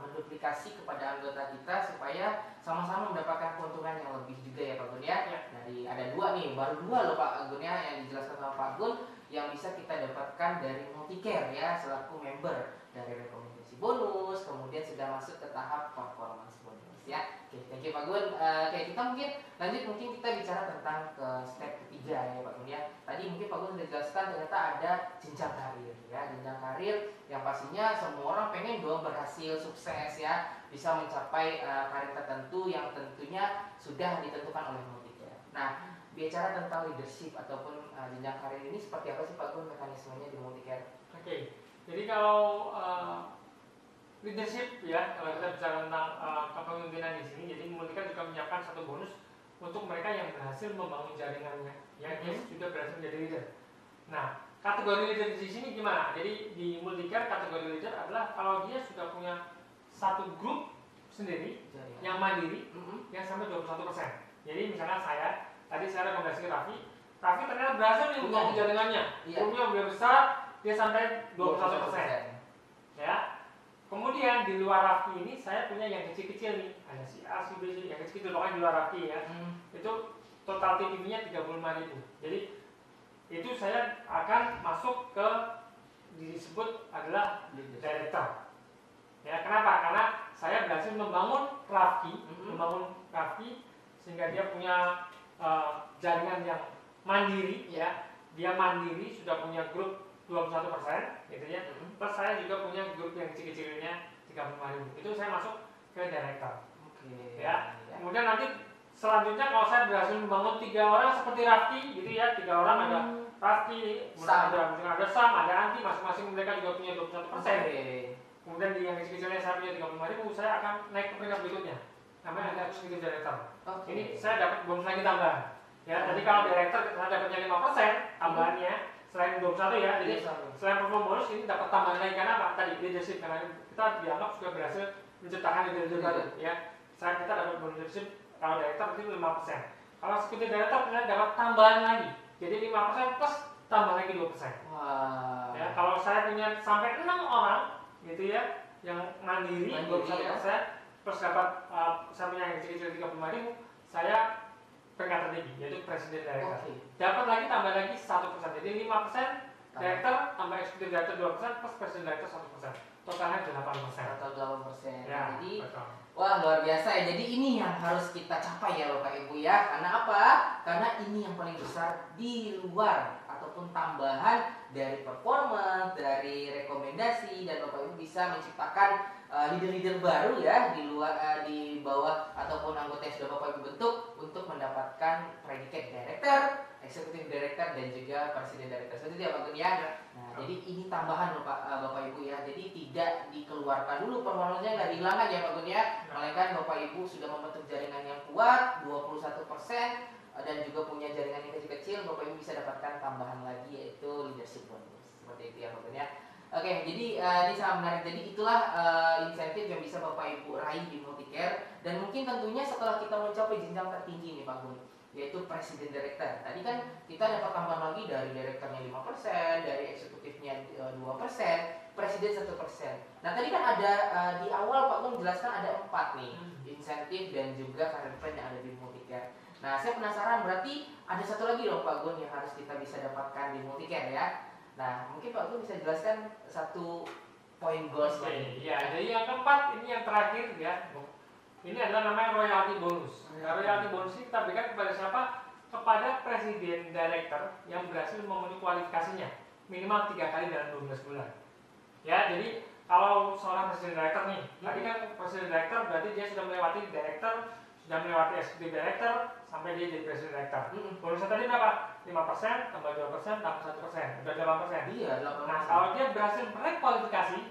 menduplikasi kepada anggota kita supaya sama-sama mendapatkan keuntungan yang lebih juga ya Pak Gun ya. Dari ada 2 nih, baru 2 loh Pak Gun ya yang dijelaskan sama Pak Gun yang bisa kita dapatkan dari Multicare ya selaku member, dari rekomendasi bonus, kemudian sudah masuk ke tahap performance bonus ya. Oke, thank you Pak Gun. Oke, kita mungkin kita bicara tentang ke step ketiga ya Pak Gun ya. Tadi mungkin Pak Gun sudah jelaskan ternyata ada jenjang karir ya, jenjang karir yang pastinya semua orang pengen dong berhasil sukses ya, bisa mencapai karir tertentu yang tentunya sudah ditentukan oleh Multicare. Nah, bicara tentang leadership ataupun jenjang karir ini seperti apa sih Pak Gun mekanismenya di Multicare? Oke, jadi kalau leadership ya, kalau kita bicara tentang kepemimpinan di sini, jadi Multicare juga menyiapkan satu bonus untuk mereka yang berhasil membangun jaringannya, yang sudah berhasil menjadi leader. Nah, kategori leader di sini gimana? Jadi di Multicare kategori leader adalah kalau dia sudah punya satu grup sendiri yang mandiri yang sampai 21%. Jadi misalkan tadi saya rekomendasi Raffi ternyata berhasil nih membangun jaringannya, grupnya udah besar, dia sampai 21%. Ya. Kemudian di luar Raffi ini saya punya yang kecil-kecil nih, ada si A, si B, yang kecil-kecil pokoknya di luar Raffi ya. Itu total TPV-nya 35.000. Jadi itu saya akan masuk ke disebut adalah director. Ya, kenapa? Karena saya berhasil membangun Raffi sehingga dia punya jaringan yang mandiri ya. Dia mandiri sudah punya grup 21% gitu ya. Terus saya juga punya grup yang kecil-kecilnya 35.000. Itu saya masuk ke director. Ya. Kemudian nanti selanjutnya kalau saya berhasil membangun 3 orang seperti Raffi gitu ya, 3 orang ada Raffi, ada Sam, ada Anti, masing-masing mereka juga punya 21%. Kemudian di yang kecil-kecilnya saya punya 35.000, saya akan naik ke peringkat berikutnya. Namanya ada executive director. Ini saya dapat bonus lagi tambahan. Ya, tadi kalau director saya dapatnya 5% tambahannya selain 21 ya. Jadi selain perform bonus ini dapat tambahan lagi karena apa? Tadi leadership, karena kita dianggap sudah berhasil menciptakan leadership baru ya. Kita dapat bonus leadership kalau director itu 5%. Kalau executive director kita dapat tambahan lagi. Jadi 5% plus tambah lagi 2%. Wah. Ya, kalau saya punya sampai 6 orang gitu ya, yang mandiri 21%, plus dapat saya punya yang kecil-kecil 35.000, saya peringkat tertinggi yaitu presiden director. Dapat lagi tambah lagi 1%. Jadi 5% director tambah executive director 2% plus presiden director 1%. Totalnya 8%. Total 8%. Ya, jadi betul. Wah, luar biasa ya. Jadi ini yang harus kita capai ya Bapak Ibu ya. Karena apa? Karena ini yang paling besar di luar ataupun tambahan dari performance, dari rekomendasi, dan Bapak Ibu bisa menciptakan leader-leader baru ya di luar, di bawah ataupun anggota yang sudah Bapak Ibu bentuk untuk mendapatkan predikat director, executive director, dan juga presiden director. Seperti itu ya Pak Gun ya. Nah, jadi ini tambahan Bapak Ibu ya. Jadi tidak dikeluarkan dulu performanya, nggak dihilangkan ya Pak Gun ya. Melainkan Bapak Ibu sudah membentuk jaringan yang kuat 21% dan juga punya jaringan yang kecil-kecil, Bapak Ibu bisa dapatkan tambahan lagi yaitu leadership bonus. Seperti itu ya Pak Gun ya. Oke, jadi ini sangat menarik. Jadi itulah insentif yang bisa Bapak Ibu raih di Multicare, dan mungkin tentunya setelah kita mencapai jenjang tertinggi nih Pak Gun, yaitu presiden director. Tadi kan kita dapat tambahan lagi dari direkturnya 5%, dari eksekutifnya 2%, presiden 1%. Nah tadi kan ada di awal Pak Gun jelaskan ada 4 nih insentif dan juga career plan yang ada di Multicare. Nah saya penasaran, berarti ada satu lagi dong Pak Gun yang harus kita bisa dapatkan di Multicare ya. Nah mungkin Pak Gun bisa jelaskan satu poin goals lagi. Iya, jadi yang keempat ini yang terakhir ya. Ini adalah namanya royalty bonus. Royalty bonus ini kita berikan kepada siapa? Kepada presiden director yang berhasil memenuhi kualifikasinya minimal 3 kali dalam 12 bulan. Ya, jadi kalau seorang presiden director nih, tadi kan presiden director berarti dia sudah melewati director, sudah melewati executive director sampai dia jadi presiden director. Bonusnya tadi berapa? 5%, tambah 2%, tambah 1%, udah 8%. Iya, 8%. Nah, kalau dia berhasil meraih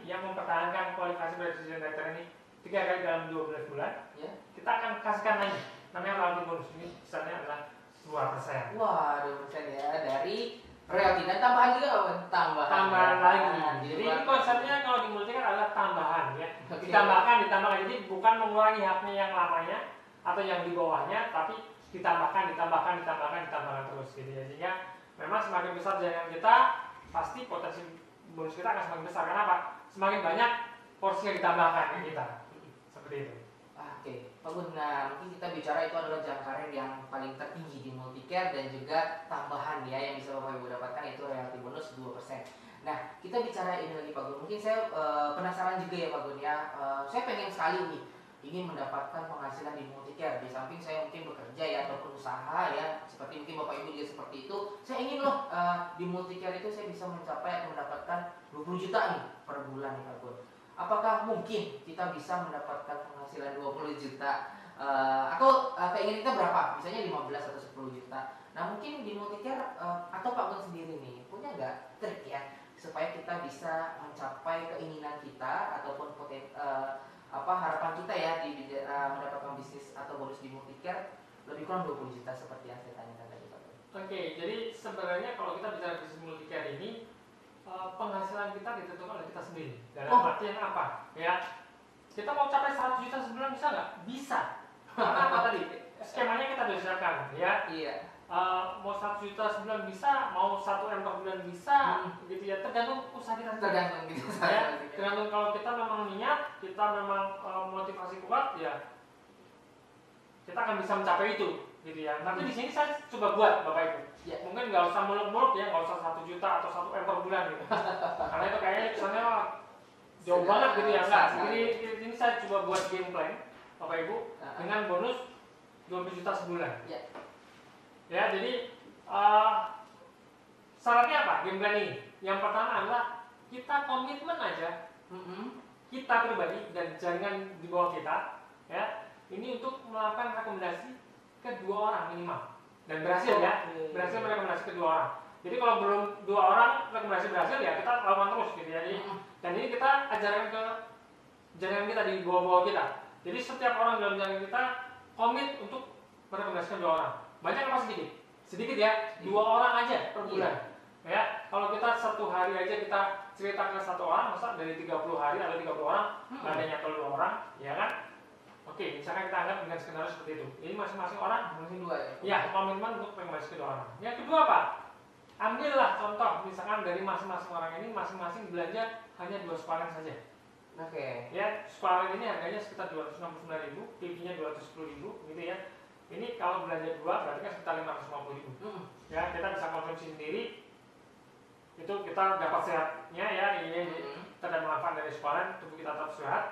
yang mempertahankan kualifikasi presiden director ini 3 kali dalam 12 bulan, ya, kita akan kasihkan lagi namanya royalty bonus. Ini misalnya adalah 2%. Wah, 2% ya dari royalty, dan tambahan juga tambahan lagi. Jadi ini konsepnya kalau di Multicare adalah tambahan ya. Ditambahkan. Jadi bukan mengurangi haknya yang lamanya atau yang di bawahnya, tapi ditambahkan terus gitu ya. Sehingga memang semakin besar jaringan kita, pasti potensi bonus kita akan semakin besar. Kenapa? Semakin banyak porsi yang ditambahkan ke kita. Seperti itu. Oke, Pak Gun, nah mungkin kita bicara itu adalah jam karir yang paling tertinggi di Multicare, dan juga tambahan ya yang bisa Bapak Ibu dapatkan itu royalty bonus 2%. Nah, kita bicara ini lagi Pak Gun. Mungkin saya penasaran juga ya Pak Gun ya. Saya pengen sekali nih ingin mendapatkan penghasilan di Multicare. Di samping saya mungkin bekerja ya ataupun usaha ya, seperti mungkin Bapak Ibu juga seperti itu. Saya ingin loh di Multicare itu saya bisa mencapai atau mendapatkan 20 juta nih per bulan nih Pak Gun. Apakah mungkin kita bisa mendapatkan penghasilan 20 juta? Atau keinginan kita berapa? Misalnya 15 atau 10 juta. Nah mungkin di Multicare atau Pak Gun sendiri nih, punya nggak trik ya supaya kita bisa mencapai keinginan kita ataupun harapan kita ya di mendapatkan bisnis atau bonus di Multicare lebih kurang 20 juta seperti yang saya tanyakan tadi Pak Gun? Oke, jadi sebenarnya kalau kita bicara bisnis multi care ini, penghasilan kita ditentukan oleh kita sendiri. Dalam artian apa? Ya, kita mau capai 100 juta sebulan bisa nggak? Bisa. Karena apa tadi? Skemanya kita sudah siapkan, ya. Iya. Mau 100 juta sebulan bisa, mau 1 M per bulan bisa, gitu ya. Tergantung usaha kita sendiri. Tergantung gitu. Ya, tergantung kalau kita memang niat, kita memang motivasi kuat, ya kita akan bisa mencapai itu, gitu ya. Tapi di sini saya coba buat, Bapak Ibu. Ya. Mungkin nggak usah muluk-muluk ya, nggak usah 1 juta atau 1 M per bulan gitu. Karena itu kayaknya misalnya jauh banget gitu ya. Enggak. Ini saya coba buat game plan, Bapak Ibu, dengan bonus 20 juta sebulan. Ya. Ya, jadi syaratnya apa game plan ini? Yang pertama adalah kita komitmen aja, kita pribadi dan jaringan di bawah kita, ya, ini untuk melakukan rekomendasi ke 2 orang minimal dan berhasil ya, berhasil merekomendasi ke 2 orang. Jadi kalau belum 2 orang rekomendasi berhasil ya kita lakukan terus gitu ya. Jadi, dan ini kita ajarkan ke jaringan kita di bawah-bawah kita. Jadi setiap orang dalam jaringan kita komit untuk merekomendasikan 2 orang. Banyak apa sedikit? Sedikit ya, 2 orang aja per bulan. Ya, kalau kita 1 hari aja kita cerita ke 1 orang, masa dari 30 hari atau 30 orang nggak ada nyantol 2 orang, ya kan? Oke, misalkan kita anggap dengan skenario seperti itu. Ini masing-masing orang Mungkin 2 ya. ya komitmen untuk rekomendasi ke 2 orang. Yang kedua apa? Ambillah contoh, misalkan dari masing-masing orang ini masing-masing belanja hanya 2 sparen saja. Oke. Ya, sparen ini harganya sekitar 269.000, PV-nya 210.000, gitu ya. Ini kalau belanja 2 berarti kan sekitar 550.000. Ya, kita bisa konsumsi sendiri. Itu kita dapat sehatnya ya, ini kita dapat manfaat dari sparen, tubuh kita tetap sehat.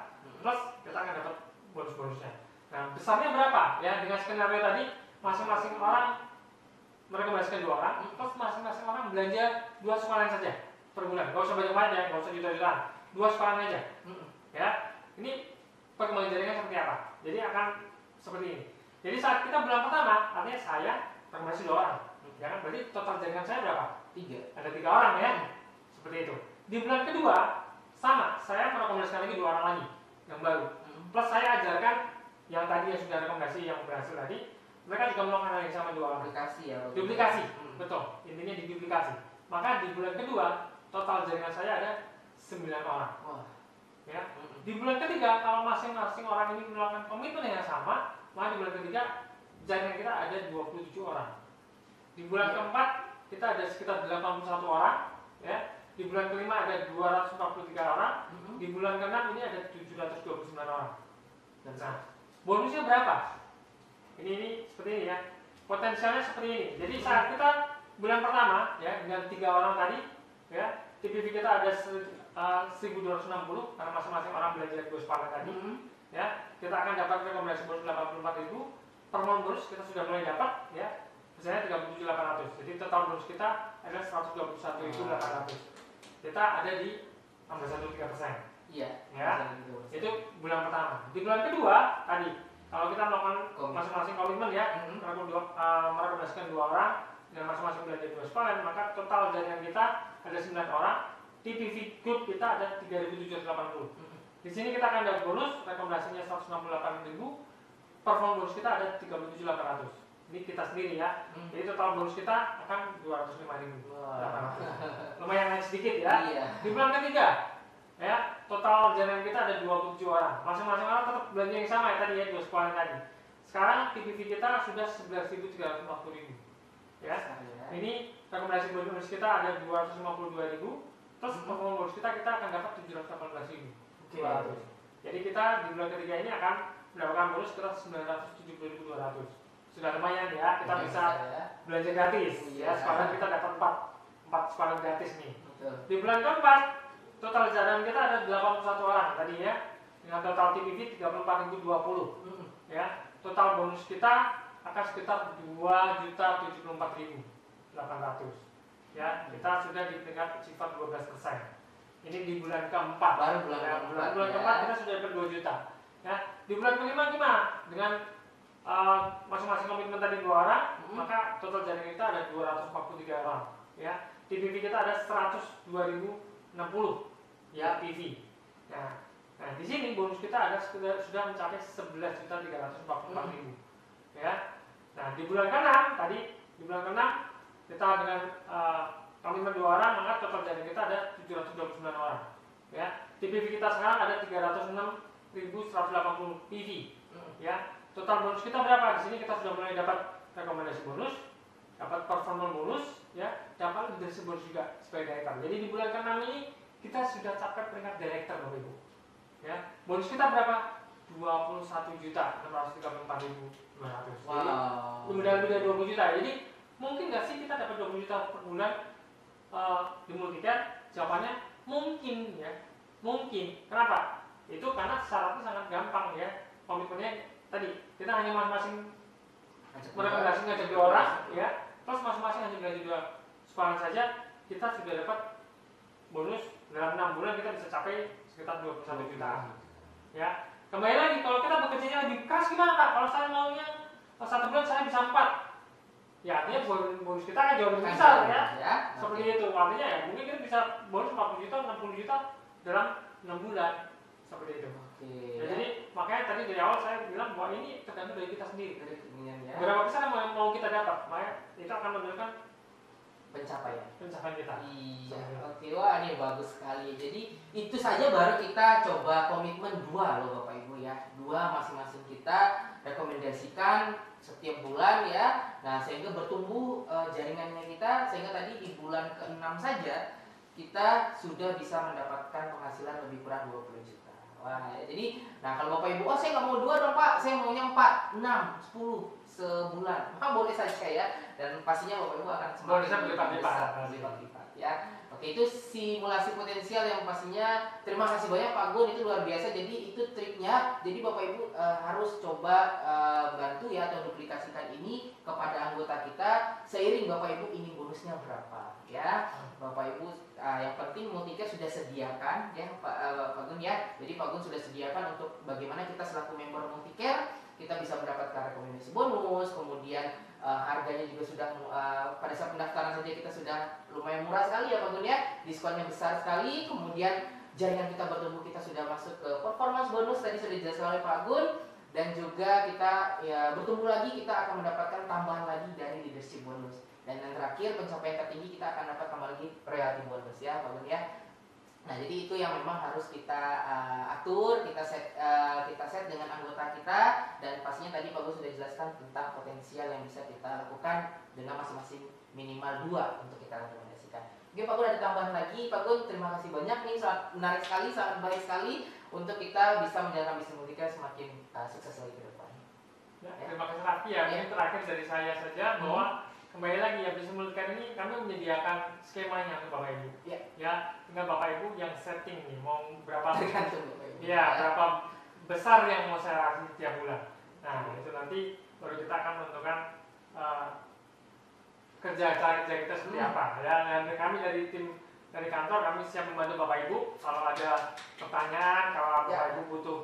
Plus kita akan dapat bonus-bonusnya. Nah, besarnya berapa? Ya, dengan skenario tadi masing-masing orang merekomendasikan 2 orang, plus masing-masing orang belanja 2 sparen saja per bulan. Gak usah banyak-banyak ya, gak usah juta-jutaan. 2 sparen aja. Ya, ini perkembangan jaringan seperti apa? Jadi akan seperti ini. Jadi saat kita bulan pertama, artinya saya rekomendasi 2 orang. Ya kan? Berarti total jaringan saya berapa? 3. Ada 3 orang ya. Seperti itu. Di bulan kedua sama, saya merekomendasikan lagi 2 orang lagi yang baru. Plus saya ajarkan yang tadi yang sudah rekomendasi yang berhasil tadi, mereka juga melakukan hal yang sama 2 orang. Duplikasi ya. Duplikasi, betul. Intinya diduplikasi. Maka di bulan kedua total jaringan saya ada 9 orang. Wah. Ya. Di bulan ketiga kalau masing-masing orang ini melakukan komitmen yang sama, maka di bulan ketiga jaringan kita ada 27 orang. Di bulan keempat kita ada sekitar 81 orang, ya. Di bulan kelima ada 243 orang. Di bulan keenam ini ada 729 orang. Nah, bonusnya berapa? Ini seperti ini ya. Potensialnya seperti ini. Jadi saat kita bulan pertama ya dengan 3 orang tadi, ya, TPV kita ada 1.260 karena masing-masing orang belanja 2 sparen tadi. Ya, kita akan dapat rekomendasi bonus 84.000. Permohonan bonus kita sudah mulai dapat, ya. Misalnya 37.800. Jadi total bonus kita adalah 121.800. Kita ada di 61,3%. Iya. Ya. Itu bulan pertama. Di bulan kedua tadi kalau kita melakukan masing-masing komitmen ya, merekomendasikan 2 orang dan masing-masing belanja 2 sparen, maka total jaringan kita ada 9 orang. TPV group kita ada 3.780. Di sini kita akan dapat bonus rekomendasinya 168.000. Perform bonus kita ada 37.800. Ini kita sendiri ya. Jadi total bonus kita akan 205.800. Lumayan naik sedikit ya. Iya. Di bulan ketiga ya, total jaringan kita ada 27 orang. Masing-masing orang tetap belanja yang sama ya tadi ya, 2 sparen tadi. Sekarang TPV kita sudah 11.340.000. Ya. Ini rekomendasi bonus kita ada 252.000. Terus perform bonus kita akan dapat 718.000. Jadi kita di bulan ketiga ini akan mendapatkan bonus sekitar 970.200. Sudah lumayan ya, kita bisa belanja gratis. Ya, sekarang kita dapat 4 sparen gratis nih. Di bulan keempat total jaringan kita ada 81 orang tadi ya, dengan total TPV 34.020. Ya, total bonus kita akan sekitar 2.074.800. Ya, kita sudah di tingkat sifat 12%. Ini di bulan keempat. Baru bulan keempat kita sudah dapat 2 juta. Ya, di bulan kelima gimana? Dengan masing-masing komitmen tadi 2 orang, maka total jaringan kita ada 243 orang. Ya, TPV kita ada 102.060 ya PV. Nah, di sini bonus kita ada sudah mencapai 11.344.000. Ya. Nah, di bulan ke-6 tadi, di bulan ke-6 kita dengan komitmen 2 orang, maka total jaring kita ada 729 orang. Ya, TPV kita sekarang ada 306.180 PV. Ya, total bonus kita berapa? Di sini kita sudah mulai dapat rekomendasi bonus, dapat performa bonus, ya, dapat leadership bonus juga sebagai director. Jadi di bulan ke-6 ini kita sudah capai peringkat director, Bapak Ibu. Ya, bonus kita berapa? 21.634.200. Wow. Jadi udah lebih dari 20 juta. Jadi mungkin nggak sih kita dapat 20 juta per bulan di Multicare? Jawabannya mungkin, ya. Mungkin. Kenapa? Itu karena syaratnya sangat gampang, ya. Komitmennya tadi kita hanya masing-masing merekomendasi ngajak 2 orang, ya. Terus masing-masing hanya gaji 2 sekolah saja, kita sudah dapat bonus dalam 6 bulan kita bisa capai sekitar 21 juta. Ya. Kembali lagi, kalau kita bekerjanya lebih keras gimana, Kak? Kalau saya maunya 1 bulan saya bisa 4. Ya, artinya bonus kita kan jauh lebih besar, ya. Seperti itu. Artinya ya, mungkin kita bisa bonus 40 juta, 60 juta dalam 6 bulan. Seperti itu. Ya, jadi makanya tadi dari awal saya bilang bahwa ini tergantung dari kita sendiri. Dari ya. Berapa besar yang mau kita dapat, makanya itu akan menentukan pencapaian kita. Iya. Oke, wah ini bagus sekali. Jadi itu saja baru kita coba komitmen 2 loh Bapak Ibu ya. 2 masing-masing kita rekomendasikan setiap bulan ya. Nah, sehingga bertumbuh jaringannya kita, sehingga tadi di bulan ke-6 saja kita sudah bisa mendapatkan penghasilan lebih kurang 20 juta. Wah, ya, jadi kalau Bapak Ibu, saya nggak mau 2 dong Pak, saya maunya 4, 6, 10 sebulan, maka boleh saja ya. Dan pastinya Bapak Ibu akan semakin berlipat-lipat ya. Oke, itu simulasi potensial yang pastinya terima kasih banyak Pak Gun, itu luar biasa. Jadi itu triknya. Jadi Bapak Ibu harus coba bantu ya atau duplikasikan ini kepada anggota kita seiring Bapak Ibu ini bonusnya berapa ya. Bapak Ibu yang penting Multicare sudah sediakan ya Pak Gun ya. Jadi Pak Gun sudah sediakan untuk bagaimana kita selaku member Multicare kita bisa mendapatkan rekomendasi bonus, kemudian harganya juga sudah pada saat pendaftaran saja kita sudah lumayan murah sekali ya Pak Gun ya, diskonnya besar sekali, kemudian jaringan kita bertumbuh, kita sudah masuk ke performance bonus tadi sudah dijelaskan oleh Pak Gun, dan juga kita ya bertumbuh lagi, kita akan mendapatkan tambahan lagi dari leadership bonus, dan yang terakhir pencapaian tertinggi kita akan dapat tambah lagi royalty bonus ya Pak Gun ya. Nah, jadi itu yang memang harus kita atur, kita set dengan anggota kita, dan pastinya tadi Pak Gun sudah jelaskan tentang potensial yang bisa kita lakukan dengan masing-masing minimal 2 untuk kita rekomendasikan. Oke Pak Gun, ada tambahan lagi Pak Gun, terima kasih banyak nih, sangat menarik sekali, sangat baik sekali untuk kita bisa menjalankan bisnis Multicare semakin sukses lagi ke depan. Ya, terima kasih Raffi ya. Ini terakhir dari saya saja bahwa kembali lagi ya, bisnis Multicare ini kami menyediakan skemanya untuk Bapak Ibu. Ya, tinggal Bapak Ibu yang setting nih mau berapa berapa besar yang mau saya kasih tiap bulan. Nah, itu nanti baru kita akan menentukan cara kerja kita seperti apa ya. Dan kami dari tim dari kantor kami siap membantu Bapak Ibu kalau ada pertanyaan, kalau Bapak Ibu butuh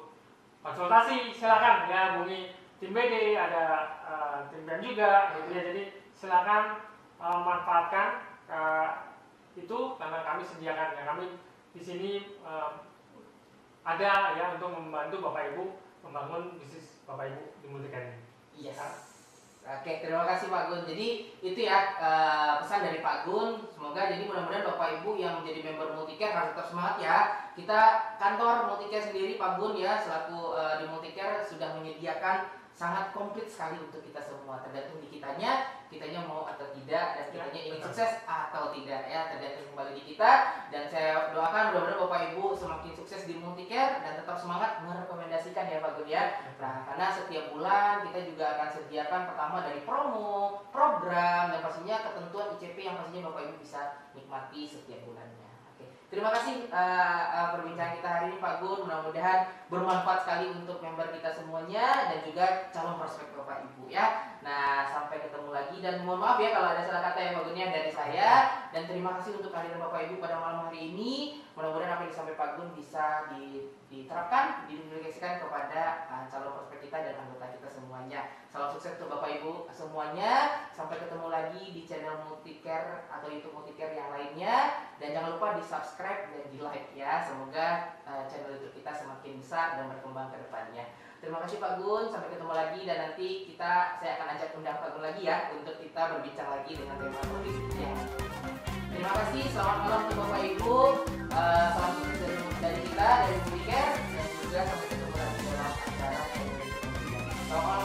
konsultasi silakan ya, hubungi tim BD, ada tim BEM juga gitu ya. Jadi silakan manfaatkan itu karena kami sediakan ya. Kami di sini ada ya untuk membantu Bapak Ibu membangun bisnis Bapak Ibu di Multicare ini. Yes. Oke, terima kasih Pak Gun. Jadi itu ya pesan dari Pak Gun. Semoga jadi mudah-mudahan Bapak Ibu yang menjadi member Multicare harus tetap semangat ya. Kita kantor Multicare sendiri Pak Gun ya selaku di Multicare sudah menyediakan sangat komplit sekali untuk kita semua, tergantung di kitanya mau atau tidak, dan kitanya ingin sukses atau tidak ya, tergantung kembali di kita. Dan saya doakan mudah-mudahan Bapak Ibu semakin sukses di Multicare dan tetap semangat merekomendasikan ya Pak Gun ya. Nah, karena setiap bulan kita juga akan sediakan pertama dari promo, program, dan pastinya ketentuan ICP yang pastinya Bapak Ibu bisa nikmati setiap bulannya. Terima kasih perbincangan kita hari ini Pak Gun, mudah-mudahan bermanfaat sekali untuk member kita semuanya dan juga calon prospek Bapak Ibu ya. Nah, sampai ketemu lagi dan mohon maaf ya kalau ada salah kata yang Pak Gun ya dari saya, dan terima kasih untuk kehadiran Bapak Ibu pada malam hari ini. Mudah-mudahan apa yang disampaikan Pak Gun bisa diterapkan, diaplikasikan kepada calon prospek kita dan anggota kita semuanya. Salam sukses untuk Bapak Ibu semuanya. Sampai ketemu lagi di channel Multicare atau YouTube Multicare yang lainnya. Dan jangan lupa di subscribe dan di like ya. Semoga channel YouTube kita semakin besar dan berkembang ke depannya. Terima kasih Pak Gun, sampai ketemu lagi dan nanti saya akan ajak undang Pak Gun lagi ya untuk kita berbincang lagi dengan tema berikutnya. Terima kasih, selamat malam untuk Bapak Ibu. Salam sukses dari kita dari Multicare dan juga sampai ketemu lagi dalam acara. Selamat malam.